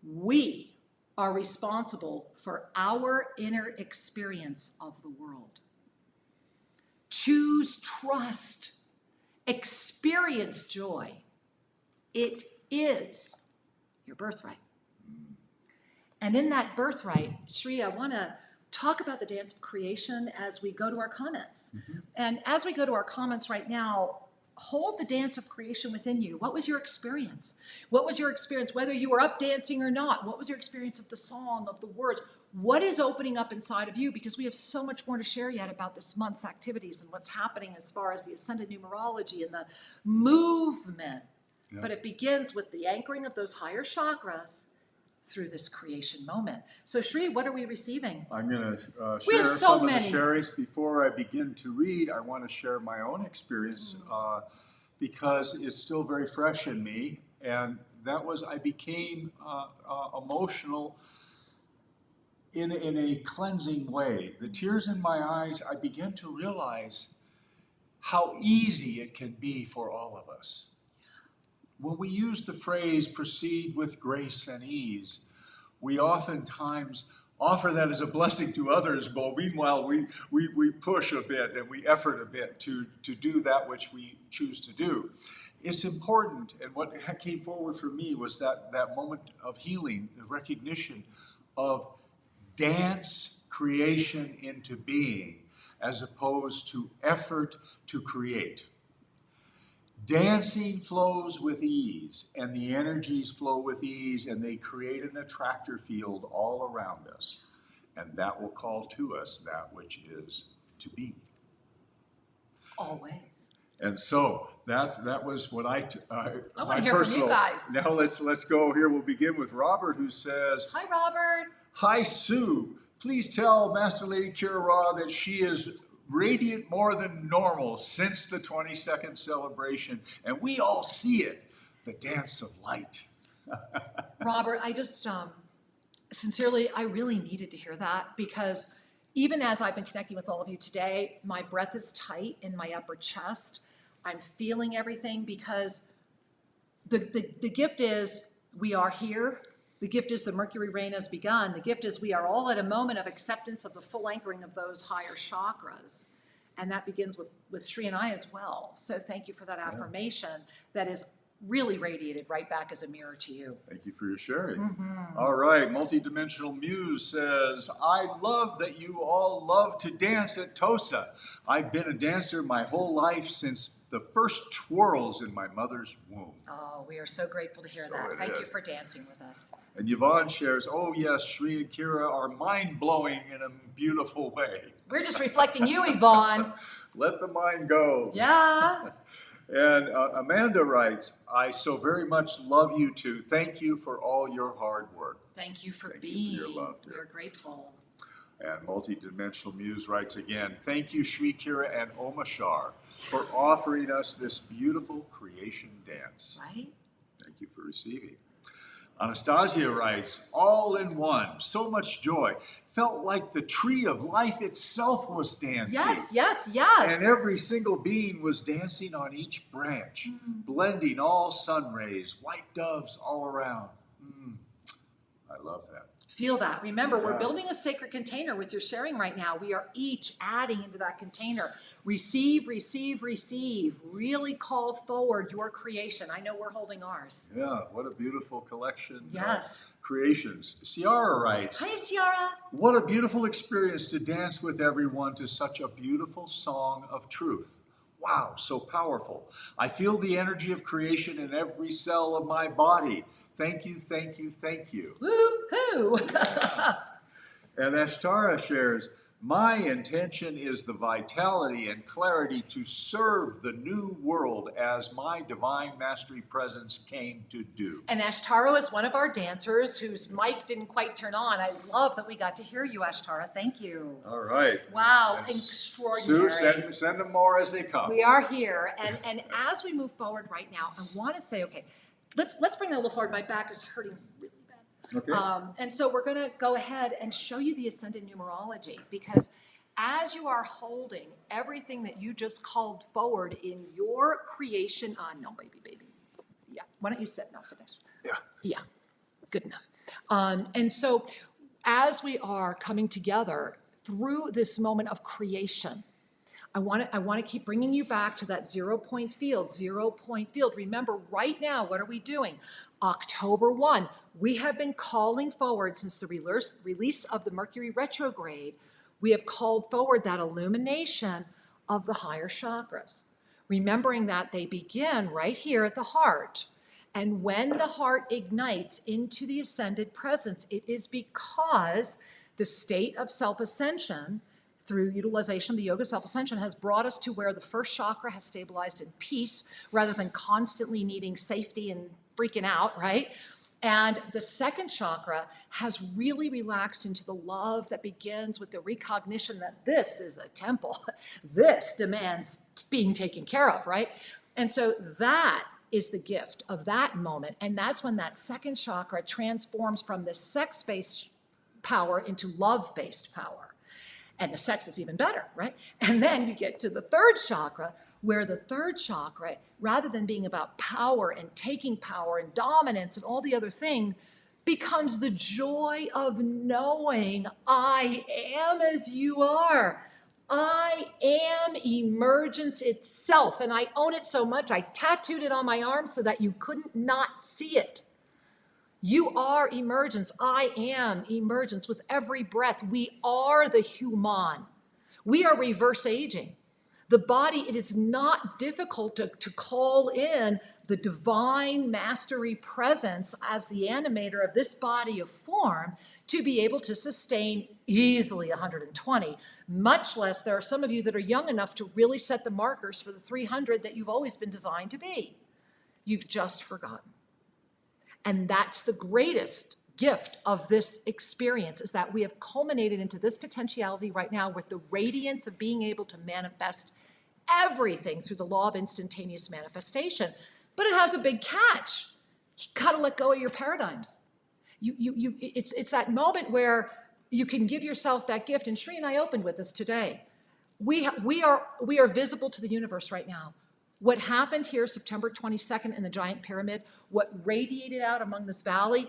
we are responsible for our inner experience of the world. Choose trust, experience joy. It is your birthright. And in that birthright, Shri, I want to talk about the dance of creation as we go to our comments. Mm-hmm. And as we go to our comments right now, hold the dance of creation within you. What was your experience? What was your experience, whether you were up dancing or not? What was your experience of the song, of the words? What is opening up inside of you? Because we have so much more to share yet about this month's activities and what's happening as far as the ascended numerology and the movement. Yeah. But it begins with the anchoring of those higher chakras through this creation moment. So Shri, what are we receiving? I'm going to we share have so some many. of the sharings. Before I begin to read, I want to share my own experience because it's still very fresh in me. And that was, I became emotional in a cleansing way. The tears in my eyes, I began to realize how easy it can be for all of us. When we use the phrase proceed with grace and ease, we oftentimes offer that as a blessing to others, but meanwhile we push a bit and we effort a bit to do that which we choose to do. It's important, and what came forward for me was that moment of healing, the recognition of dance creation into being as opposed to effort to create. Dancing flows with ease, and the energies flow with ease, and they create an attractor field all around us. And that will call to us that which is to be. Always. And so that was what I want to hear from you guys. Now let's go here. We'll begin with Robert, who says, "Hi, Robert. Hi, Sue. Please tell Master Lady Kira Raa that she is radiant more than normal since the 22nd celebration, and we all see it, the dance of light." Robert, I just sincerely, I really needed to hear that because even as I've been connecting with all of you today, my breath is tight in my upper chest. I'm feeling everything because the gift is we are here. The gift is the Mercury reign has begun. The gift is we are all at a moment of acceptance of the full anchoring of those higher chakras. And that begins with Shri and I as well. So thank you for that affirmation. That is really radiated right back as a mirror to you. Thank you for your sharing. All right, Multidimensional Muse says, I love that you all love to dance at Tosa. I've been a dancer my whole life since the first twirls in my mother's womb. Oh, we are so grateful to hear that. Thank you for dancing with us. And Yvonne shares, oh yes, Sri and Kira are mind-blowing in a beautiful way. We're just reflecting you, Yvonne. Let the mind go. Yeah. And Amanda writes, I so very much love you too. Thank you for all your hard work. Thank you for Thank being. you for your love, We are grateful. And Multidimensional Muse writes again, thank you, Sri Kira and Omar, for offering us this beautiful creation dance. Right? Thank you for receiving. Anastasia writes, all in one, so much joy. Felt like the tree of life itself was dancing. Yes, yes, yes. And every single being was dancing on each branch, blending all sun rays, white doves all around. I love that. Feel that. Remember, we're building a sacred container with your sharing right now. We are each adding into that container. Receive, receive, receive. Really call forward your creation. I know we're holding ours. Yeah, what a beautiful collection Yes. of creations. Ciara writes, Hi, Ciara. what a beautiful experience to dance with everyone to such a beautiful song of truth. Wow, so powerful. I feel the energy of creation in every cell of my body. Thank you, thank you, thank you. Woo-hoo! And Ashtara shares, my intention is the vitality and clarity to serve the new world as my divine mastery presence came to do. And Ashtara is one of our dancers whose mic didn't quite turn on. I love that we got to hear you, Ashtara. Thank you. All right. Wow, And extraordinary. Sue, send them more as they come. We are here. And as we move forward right now, I want to say, okay, let's bring that a little forward. My back is hurting really bad. Okay. And so we're going to go ahead and show you the Ascended Numerology, because as you are holding everything that you just called forward in your creation, no, baby. Yeah. Why don't you sit now for this? Yeah. Yeah. Good enough. And so as we are coming together through this moment of creation, I want to keep bringing you back to that 0 point field, 0 point field. Remember, right now, what are we doing? October 1, we have been calling forward since the release of the Mercury retrograde. We have called forward that illumination of the higher chakras, remembering that they begin right here at the heart. And when the heart ignites into the ascended presence, it is because the state of self-ascension through utilization of the yoga self-ascension has brought us to where the first chakra has stabilized in peace rather than constantly needing safety and freaking out, right? And the second chakra has really relaxed into the love that begins with the recognition that this is a temple. This demands being taken care of, right? And so that is the gift of that moment. And that's when that second chakra transforms from the sex-based power into love-based power. And the sex is even better, right? And then you get to the third chakra, where the third chakra, rather than being about power and taking power and dominance and all the other thing, becomes the joy of knowing I am as you are. I am emergence itself, and I own it so much I tattooed it on my arm so that you couldn't not see it. You are emergence. I am emergence with every breath. We are the human. We are reverse aging. The body, it is not difficult to call in the divine mastery presence as the animator of this body of form to be able to sustain easily 120, much less there are some of you that are young enough to really set the markers for the 300 that you've always been designed to be. You've just forgotten. And that's the greatest gift of this experience, is that we have culminated into this potentiality right now with the radiance of being able to manifest everything through the law of instantaneous manifestation. But it has a big catch. You gotta let go of your paradigms. It's that moment where you can give yourself that gift. And Sri and I opened with this today. We are visible to the universe right now. What happened here September 22nd in the Giant Pyramid, what radiated out among this valley,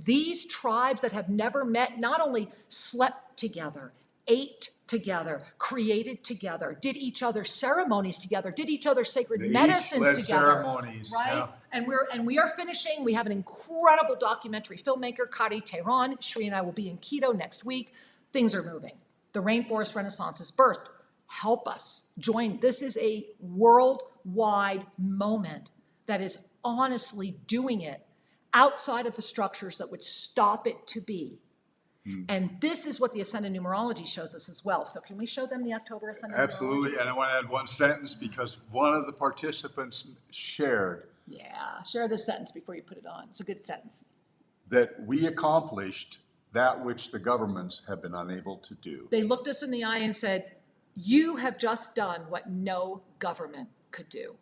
these tribes that have never met not only slept together, ate together, created together, did each other's ceremonies together, did each other's sacred They medicines each led together. ceremonies, right? yeah. And we are finishing. We have an incredible documentary filmmaker, 𝐼𝐸𝐫𝐷𝐸. 𝐿 and I will be in Quito next week. Things are moving. The Rainforest Renaissance is birthed. Help us join. This is a worldwide moment that is honestly doing it outside of the structures that would stop it to be. And this is what the Ascended Numerology shows us as well. So can we show them the October Ascended Absolutely. Numerology? And I want to add one sentence because one of the participants shared Yeah, share this sentence before you put it on. It's a good sentence. that we accomplished that which the governments have been unable to do. They looked us in the eye and said, you have just done what no government could do.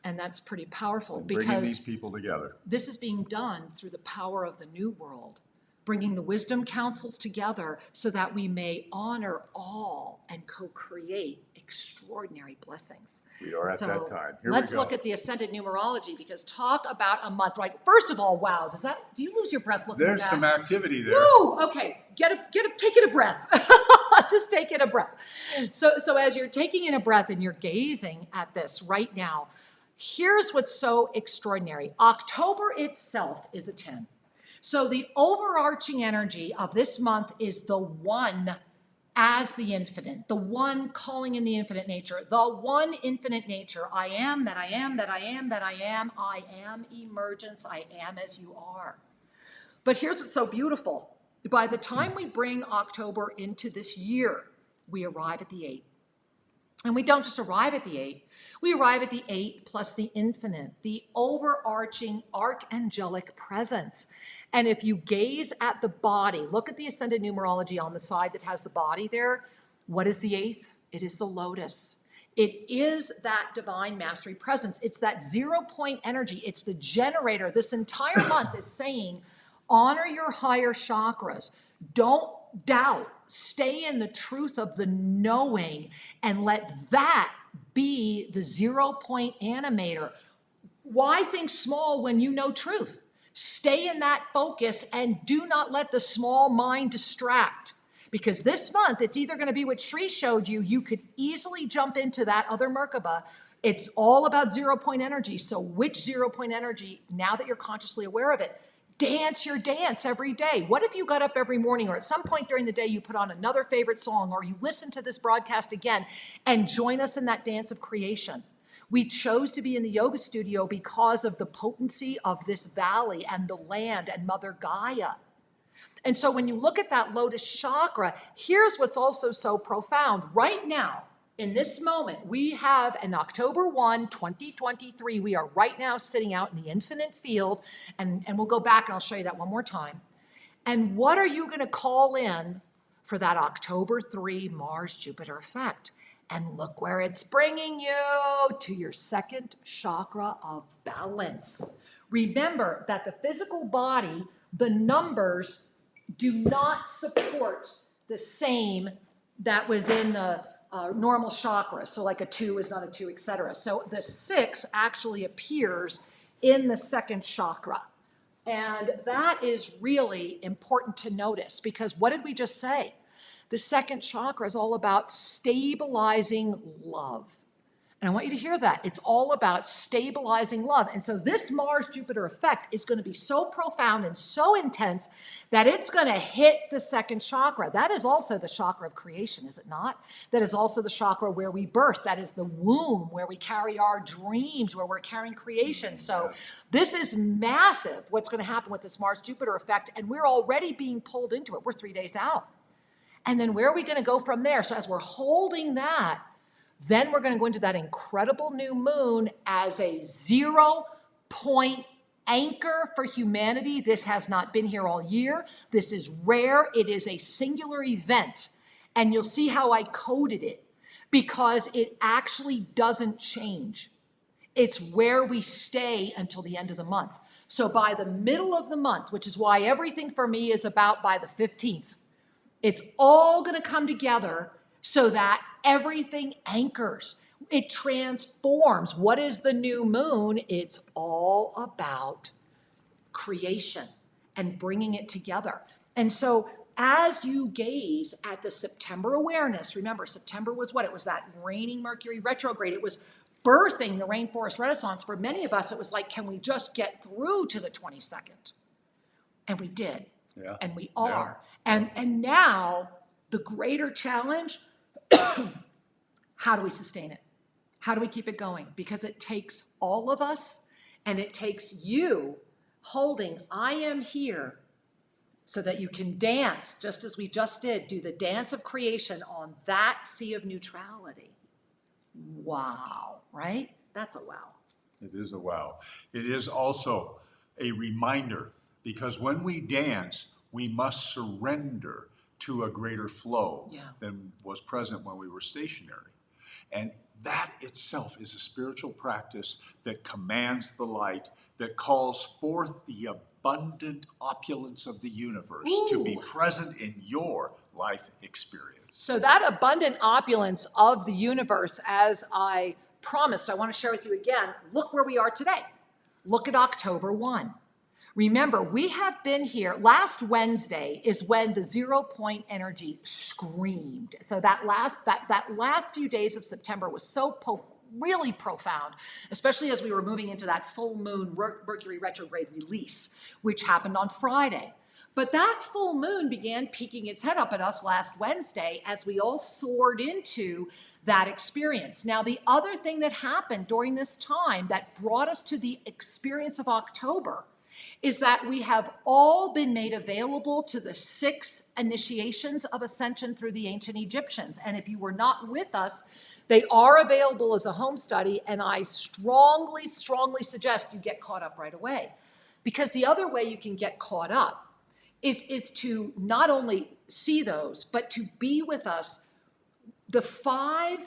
And that's pretty powerful Bringing these because people together. this is being done through the power of the new world, bringing the wisdom councils together so that we may honor all and co-create extraordinary blessings. We are at that time. Here Let's we go. look at the Ascended Numerology, because talk about a month. Like, first of all, wow, do you lose your breath looking There's at that? some activity there. Woo! Okay, take it a breath. Just take it a breath. So as you're taking in a breath and you're gazing at this right now, here's what's so extraordinary. October itself is a 10. So the overarching energy of this month is the one as the infinite, the one calling in the infinite nature, the one infinite nature. I am that I am that I am that I am. I am emergence. I am as you are. But here's what's so beautiful. By the time we bring October into this year, we arrive at the 8. And we don't just arrive at the 8, we arrive at the 8 plus the infinite, the overarching archangelic presence. And if you gaze at the body, look at the Ascended Numerology on the side that has the body there. What is the 8th? It is the lotus. It is that divine mastery presence. It's that 0 point energy. It's the generator. This entire month is saying, honor your higher chakras. Don't doubt. Stay in the truth of the knowing and let that be the 0 point animator. Why think small when you know truth? Stay in that focus and do not let the small mind distract. Because this month, it's either going to be what Sri showed you. You could easily jump into that other Merkaba. It's all about 0 point energy. So which 0 point energy, now that you're consciously aware of it, dance your dance every day. What if you got up every morning or at some point during the day you put on another favorite song or you listen to this broadcast again and join us in that dance of creation? We chose to be in the yoga studio because of the potency of this valley and the land and Mother Gaia. And so when you look at that lotus chakra, here's what's also so profound. Right now, in this moment, we have an October 1, 2023. We are right now sitting out in the infinite field, and we'll go back and I'll show you that one more time. And what are you going to call in for that October 3 Mars-Jupiter effect? And look where it's bringing you, to your second chakra of balance. Remember that the physical body, the numbers do not support the same that was in the normal chakras. So like a 2 is not a 2, etc. So the 6 actually appears in the second chakra. And that is really important to notice, because what did we just say? The second chakra is all about stabilizing love. And I want you to hear that. It's all about stabilizing love. And so this Mars-Jupiter effect is going to be so profound and so intense that it's going to hit the second chakra. That is also the chakra of creation, is it not? That is also the chakra where we birth. That is the womb where we carry our dreams, where we're carrying creation. So this is massive, what's going to happen with this Mars-Jupiter effect. And we're already being pulled into it. We're 3 days out. And then where are we going to go from there? So as we're holding that, then we're going to go into that incredible new moon as a 0 point anchor for humanity. This has not been here all year. This is rare. It is a singular event. And you'll see how I coded it, because it actually doesn't change. It's where we stay until the end of the month. So by the middle of the month, which is why everything for me is about by the 15th, it's all going to come together so that everything anchors. It transforms. What is the new moon? It's all about creation and bringing it together. And so as you gaze at the September awareness, remember, September was what? It was that reigning Mercury retrograde. It was birthing the Rainforest Renaissance. For many of us, it was like, can we just get through to the 22nd? And we did. Yeah. And we are. Yeah. And now the greater challenge, how do we sustain it? How do we keep it going? Because it takes all of us, and it takes you holding, I am here, so that you can dance, just as we just did, do the dance of creation on that sea of neutrality. Wow, right? That's a wow. It is a wow. It is also a reminder, because when we dance, we must surrender to a greater flow than was present when we were stationary. And that itself is a spiritual practice that commands the light, that calls forth the abundant opulence of the universe to be present in your life experience. So that abundant opulence of the universe, as I promised, I want to share with you again, look where we are today. Look at October 1. Remember, we have been here. Last Wednesday is when the 0 point energy screamed. So that last few days of September was so really profound, especially as we were moving into that full moon Mercury retrograde release, which happened on Friday. But that full moon began peeking its head up at us last Wednesday as we all soared into that experience. Now, the other thing that happened during this time that brought us to the experience of October is that we have all been made available to the 6 initiations of ascension through the ancient Egyptians. And if you were not with us, they are available as a home study, and I strongly, strongly suggest you get caught up right away. Because the other way you can get caught up is to not only see those, but to be with us, the 5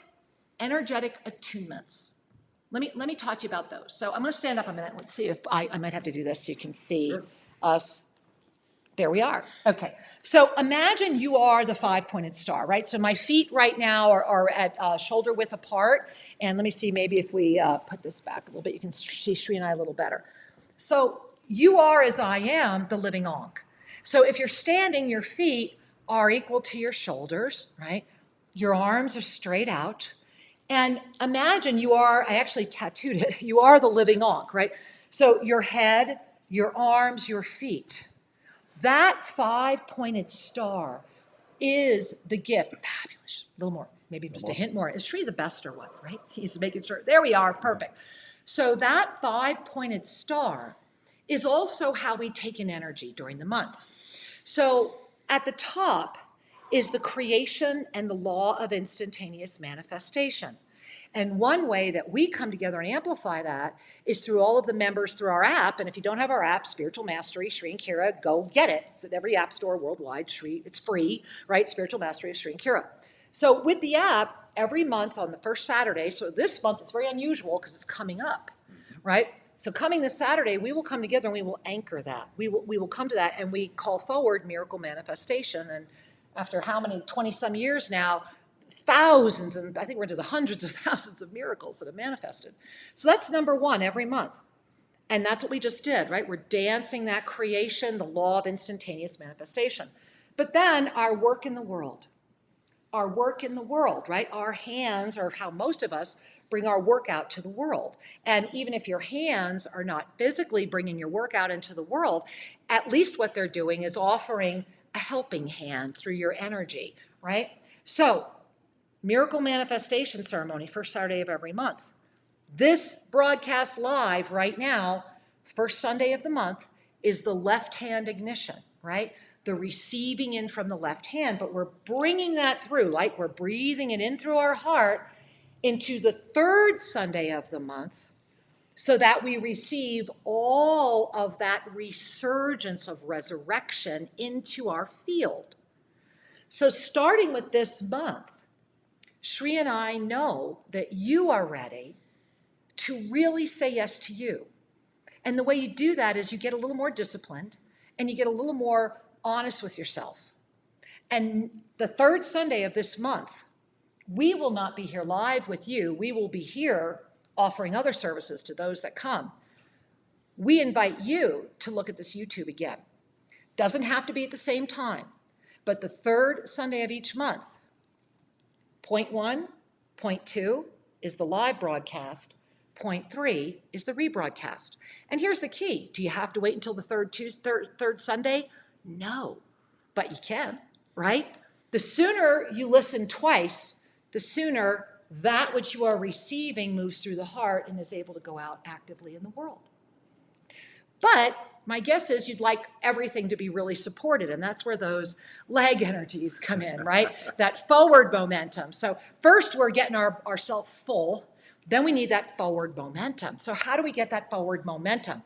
energetic attunements. Let me talk to you about those. So I'm going to stand up a minute. Let's see if I might have to do this so you can see us. There we are. Okay. So imagine you are the 5-pointed star, right? So my feet right now are at shoulder width apart. And let me see, maybe if we put this back a little bit, you can see Sri and I a little better. So you are, as I am, the living Ankh. So if you're standing, your feet are equal to your shoulders, right? Your arms are straight out. And imagine you are, I actually tattooed it, you are the living Ankh, right? So your head, your arms, your feet. That 5-pointed star is the gift. Fabulous. A little more, maybe just a hint more. Is Sri the best or what, right? He's making sure. There we are, perfect. So that 5-pointed star is also how we take in energy during the month. So at the top is the creation and the law of instantaneous manifestation. And one way that we come together and amplify that is through all of the members through our app. And if you don't have our app, Spiritual Mastery, Sri and Kira, go get it. It's at every app store worldwide. Sri, it's free, right? Spiritual Mastery of Sri and Kira. So with the app, every month on the first Saturday, so this month it's very unusual because it's coming up, right? So coming this Saturday, we will come together and we will anchor that. We will come to that and we call forward miracle manifestation. And after how many, 20-some years now, thousands, and I think we're into the hundreds of thousands of miracles that have manifested. So that's number 1 every month. And that's what we just did, right? We're dancing that creation, the law of instantaneous manifestation. But then our work in the world, right? Our hands are how most of us bring our work out to the world. And even if your hands are not physically bringing your work out into the world, at least what they're doing is offering a helping hand through your energy, right? So, miracle manifestation ceremony, first Saturday of every month. This broadcast live right now, first Sunday of the month, is the left hand ignition, right? The receiving in from the left hand, but we're bringing that through, like we're breathing it in through our heart into the third Sunday of the month, so that we receive all of that resurgence of resurrection into our field. So starting with this month, Sri and I know that you are ready to really say yes to you. And the way you do that is you get a little more disciplined and you get a little more honest with yourself. And the third Sunday of this month, we will not be here live with you. We will be here offering other services to those that come. We invite you to look at this YouTube again. Doesn't have to be at the same time, But the third Sunday of each month, point 1, point 2 is the live broadcast. Point 3 is the rebroadcast. And here's the key. Do you have to wait until the third Sunday? No, but you can, right? The sooner you listen twice, the sooner that which you are receiving moves through the heart and is able to go out actively in the world. But my guess is you'd like everything to be really supported, and that's where those leg energies come in, right? That forward momentum. So first we're getting ourselves full, then we need that forward momentum. So how do we get that forward momentum?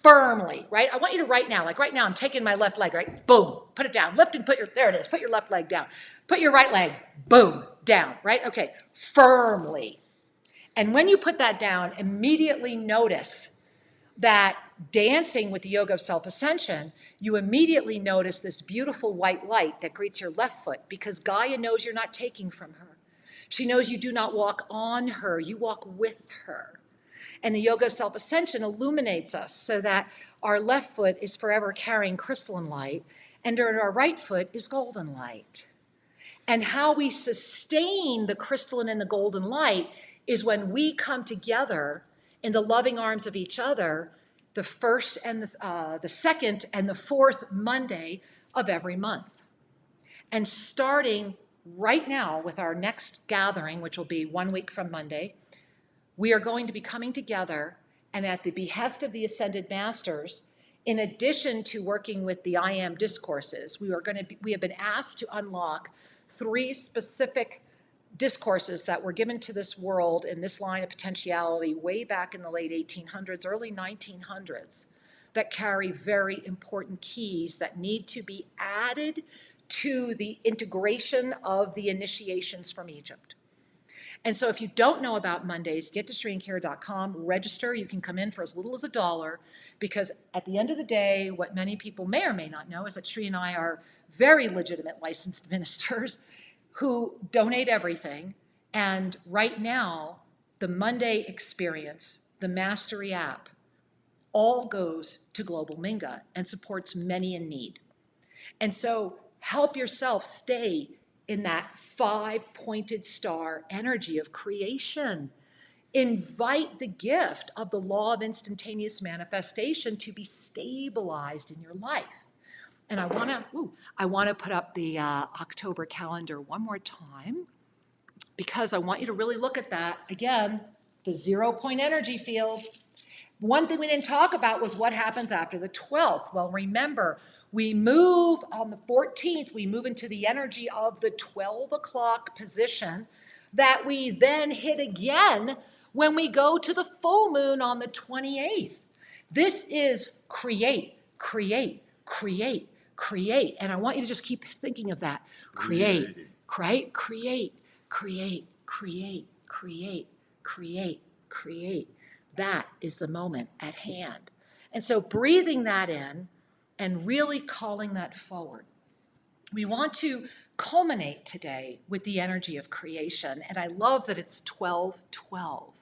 Firmly, right? I want you to right now, like right now, I'm taking my left leg, right? Boom, put it down. Lift and there it is. Put your left leg down. Put your right leg, boom, down, right? Okay, firmly. And when you put that down, immediately notice that dancing with the yoga of self-ascension, you immediately notice this beautiful white light that greets your left foot because Gaia knows you're not taking from her. She knows you do not walk on her, you walk with her. And the yoga of self-ascension illuminates us so that our left foot is forever carrying crystalline light and our right foot is golden light. And how we sustain the crystalline and the golden light is when we come together in the loving arms of each other, the first and the second and the fourth Monday of every month. And starting right now with our next gathering, which will be 1 week from Monday, we are going to be coming together and at the behest of the Ascended Masters, in addition to working with the I Am discourses, we have been asked to unlock 3 specific discourses that were given to this world in this line of potentiality way back in the late 1800s, early 1900s, that carry very important keys that need to be added to the integration of the initiations from Egypt. And so if you don't know about Mondays, get to 𝐟𝐸andKira.com, register. You can come in for as little as $1 because at the end of the day, what many people may or may not know is that 𝐿 and I are very legitimate licensed ministers who donate everything. And right now, the Monday experience, the Mastery app, all goes to Global Minga and supports many in need. And so help yourself stay in that 5-pointed star energy of creation. Invite the gift of the law of instantaneous manifestation to be stabilized in your life. And I want to put up the October calendar one more time because I want you to really look at that. Again, the 0-point energy field. One thing we didn't talk about was what happens after the 12th. Well, remember, we move on the 14th, we move into the energy of the 12 o'clock position that we then hit again when we go to the full moon on the 28th. This is create, create, create, create. And I want you to just keep thinking of that. Create, create, create, create, create, create, create, create. That is the moment at hand. And so breathing that in and really calling that forward. We want to culminate today with the energy of creation. And I love that it's 12/12.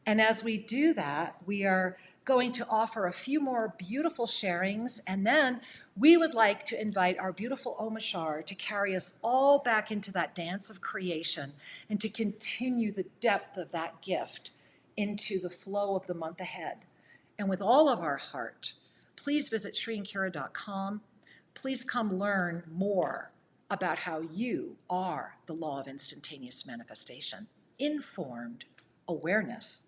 And as we do that, we are going to offer a few more beautiful sharings. And then we would like to invite our beautiful Omar to carry us all back into that dance of creation and to continue the depth of that gift into the flow of the month ahead. And with all of our heart, please visit 𝐟𝐸andKira.com. Please come learn more about how you are the law of instantaneous manifestation, informed awareness,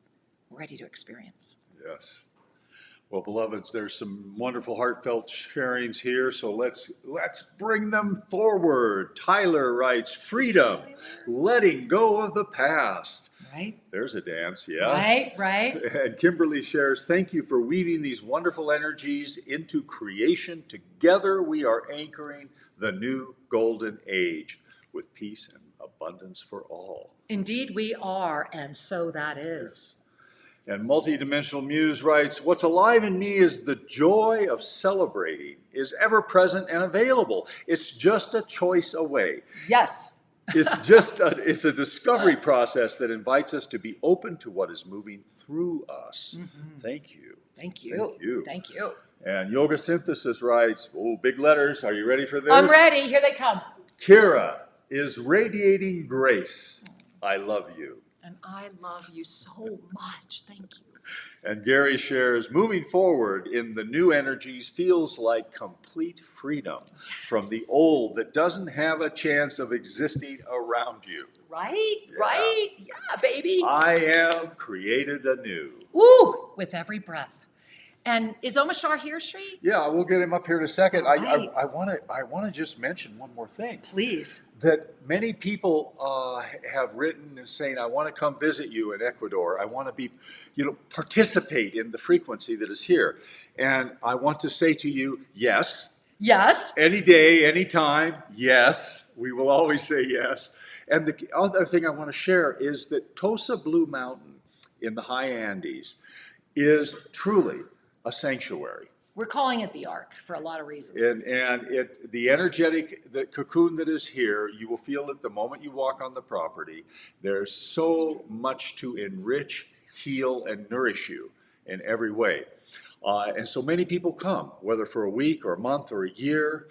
ready to experience. Yes. Well, beloveds, there's some wonderful heartfelt sharings here, so let's bring them forward. Tyler writes, freedom, letting go of the past. Right. There's a dance, yeah. Right. And Kimberly shares, thank you for weaving these wonderful energies into creation. Together we are anchoring the new golden age with peace and abundance for all. Indeed we are, and so that is. And Multidimensional Muse writes, what's alive in me is the joy of celebrating, is ever present and available. It's just a choice away. Yes. It's a discovery process that invites us to be open to what is moving through us. Thank you. Thank you. Thank you. And Yoga Synthesis writes, oh, big letters. Are you ready for this? I'm ready. Here they come. Kira is radiating grace. I love you. And I love you so much. Thank you. And Gary shares, moving forward in the new energies feels like complete freedom from the old that doesn't have a chance of existing around you. Right? Right? Yeah, baby. I am created anew. Ooh, with every breath. And is Omar here, Sri? Yeah, we'll get him up here in a second. Right. I want to just mention one more thing. Please. That many people have written and saying, I want to come visit you in Ecuador. I want to be, participate in the frequency that is here. And I want to say to you, yes. Yes. Any day, any time, yes. We will always say yes. And the other thing I want to share is that Tosa Blue Mountain in the high Andes is truly a sanctuary. We're calling it the Ark for a lot of reasons. And the energetic, the cocoon that is here, you will feel it the moment you walk on the property. There's so much to enrich, heal, and nourish you in every way. And so many people come, whether for a week or a month or a year.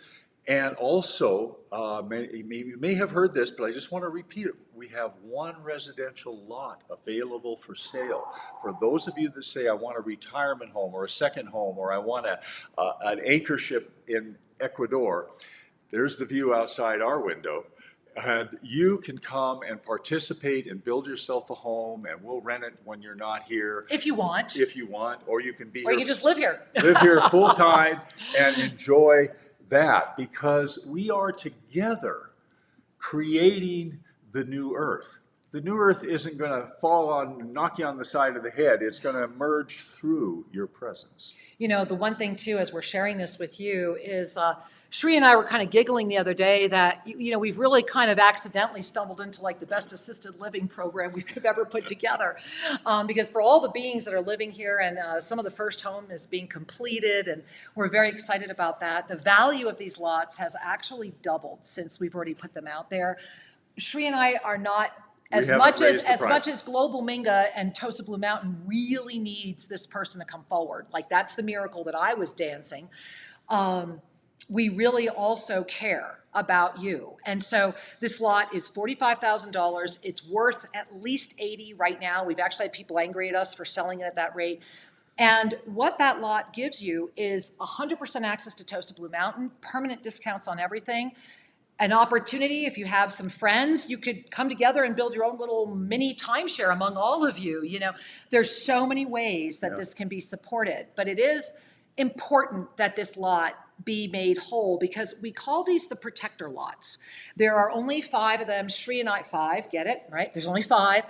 And also, you may have heard this, but I just want to repeat it. We have one residential lot available for sale. For those of you that say, I want a retirement home or a second home, or I want an anchorship in Ecuador, there's the view outside our window. And you can come and participate and build yourself a home, and we'll rent it when you're not here. If you want. If you want, or you can be or here. Or you can just live here. Live here full time and enjoy that, because we are together creating the new earth. The new earth isn't going to knock you on the side of the head. It's going to emerge through your presence. The one thing too, as we're sharing this with you, is Sri and I were kind of giggling the other day that, we've really kind of accidentally stumbled into like the best assisted living program we could have ever put together. Because for all the beings that are living here, and some of the first home is being completed, and we're very excited about that. The value of these lots has actually doubled since we've already put them out there. Sri and I are not, as much as Global Minga and Tosa Blue Mountain really needs this person to come forward. Like, that's the miracle that I was dancing. We really also care about you. And so this lot is $45,000. It's worth at least $80 right now. We've actually had people angry at us for selling it at that rate. And what that lot gives you is 100% access to Tosa Blue Mountain, permanent discounts on everything, an opportunity, if you have some friends, you could come together and build your own little mini timeshare among all of you. There's so many ways that this can be supported, but it is important that this lot be made whole, because we call these the protector lots. There are only 5 of them. Sri and I, 5, get it, right? There's only 5.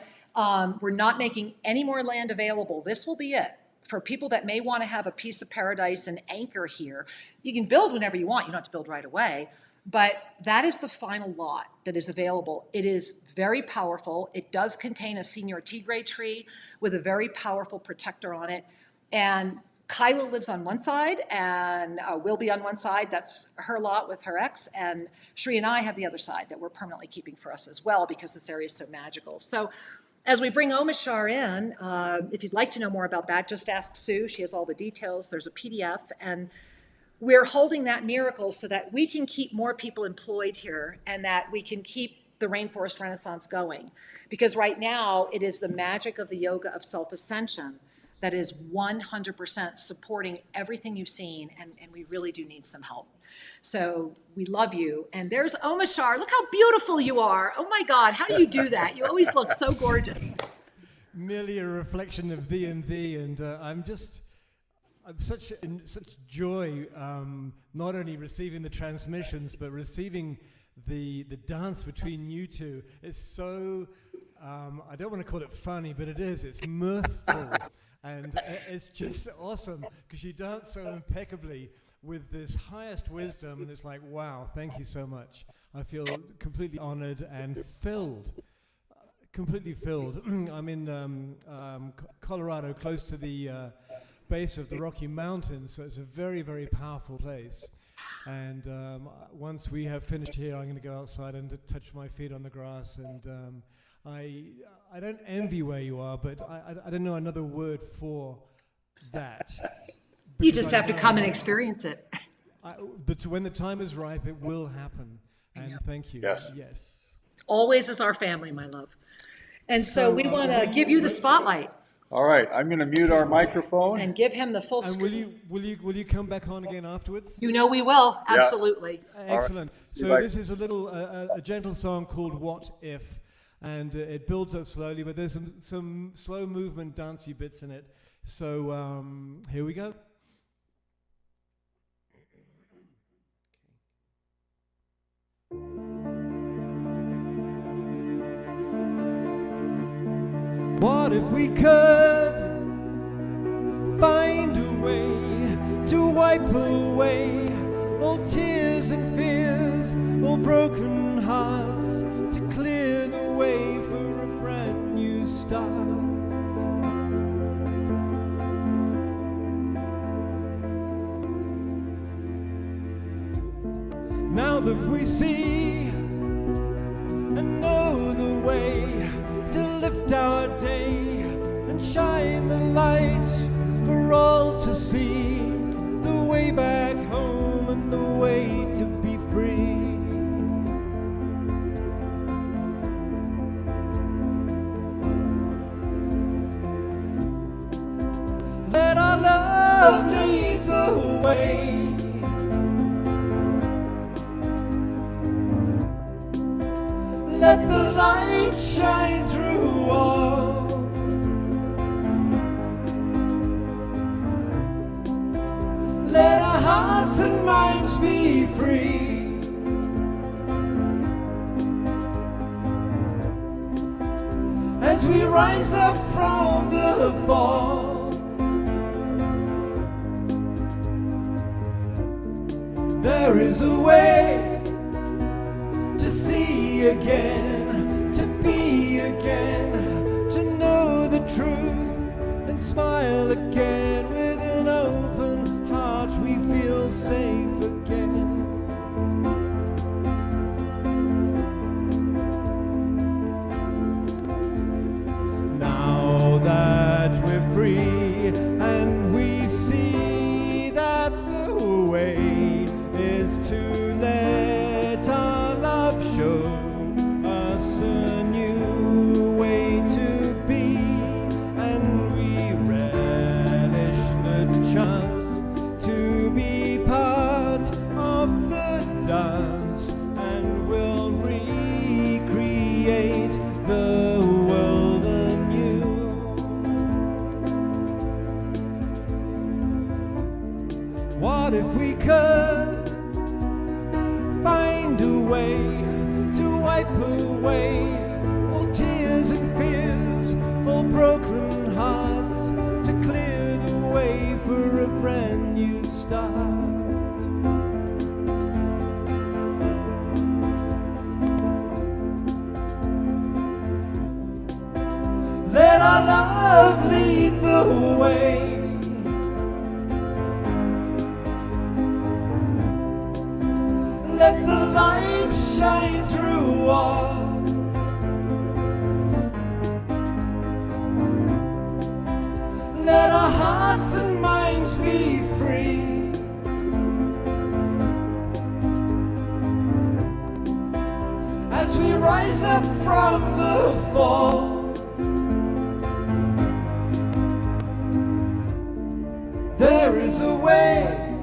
We're not making any more land available. This will be it. For people that may want to have a piece of paradise and anchor here, you can build whenever you want. You don't have to build right away. But that is the final lot that is available. It is very powerful. It does contain a senior tea-gray tree with a very powerful protector on it. And Kyla lives on one side and will be on one side. That's her lot with her ex. And Sri and I have the other side that we're permanently keeping for us as well, because this area is so magical. So as we bring Omar in, if you'd like to know more about that, just ask Sue. She has all the details. There's a PDF. And we're holding that miracle so that we can keep more people employed here, and that we can keep the Rainforest Renaissance going. Because right now, it is the magic of the yoga of self-ascension that is 100% supporting everything you've seen, and we really do need some help. So we love you. And there's Omar. Look how beautiful you are. Oh my God, how do you do that? You always look so gorgeous. Merely a reflection of thee and thee, and I'm such joy, not only receiving the transmissions, but receiving the dance between you two. It's so, I don't want to call it funny, but it is. It's mirthful. And it's just awesome, because you dance so impeccably with this highest wisdom, and it's like, wow, thank you so much. I feel completely honored and filled, completely filled. I'm in Colorado, close to the base of the Rocky Mountains, so it's a very, very powerful place. And once we have finished here, I'm going to go outside and touch my feet on the grass. And I don't envy where you are, but I don't know another word for that. You just have to come and experience it. When the time is ripe, it will happen. And thank you. Yes. Yes. Always is our family, my love. And so we want to give you the spotlight. All right, I'm going to mute our microphone. And give him the full And screen. will you come back on again afterwards? You know we will, Yeah. absolutely. Excellent. Right. So Right. this is a little a gentle song called "What If," and it builds up slowly, but there's some slow movement, dancey bits in it. So here we go. What if we could find a way to wipe away all tears and fears, all broken hearts, to clear the way for a brand new start? Now that we see and know the way to lift our day and shine the light for all to see, the way back home and the way to be free. Let our love lead the way. Let the light shine through all. Let our hearts and minds be free. As we rise up from the fall, there is a way to see again, to be again, to know the truth and smile again. With an open heart we feel safe again. Now that we're free and we see that the way is to let our love show us a new way to be, and we relish the chance to be part of the dance, and we'll recreate the world anew. What if we could find a way to wipe away all tears and fears, all broken hearts, to clear the way for a brand new start? Let our love lead the way. Let the light shine through all. Let our hearts and minds be free. As we rise up from the fall, there is a way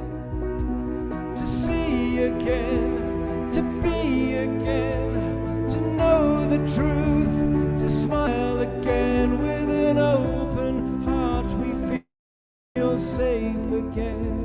to see again, to be again, to know the truth, to smile again. With an open heart we feel safe again.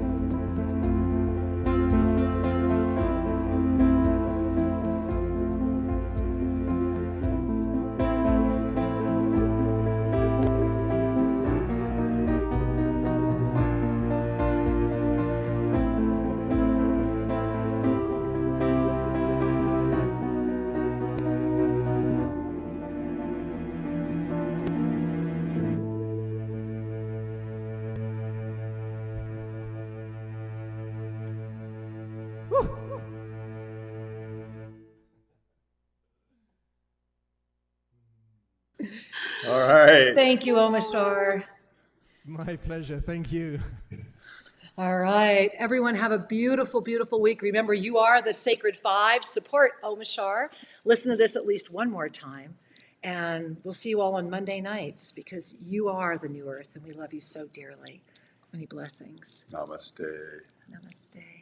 Thank you, Omar. My pleasure. Thank you. All right, everyone have a beautiful, beautiful week. Remember, you are the Sacred Five. Support Omar. Listen to this at least one more time. And we'll see you all on Monday nights because you are the new earth and we love you so dearly. Many blessings. Namaste. Namaste.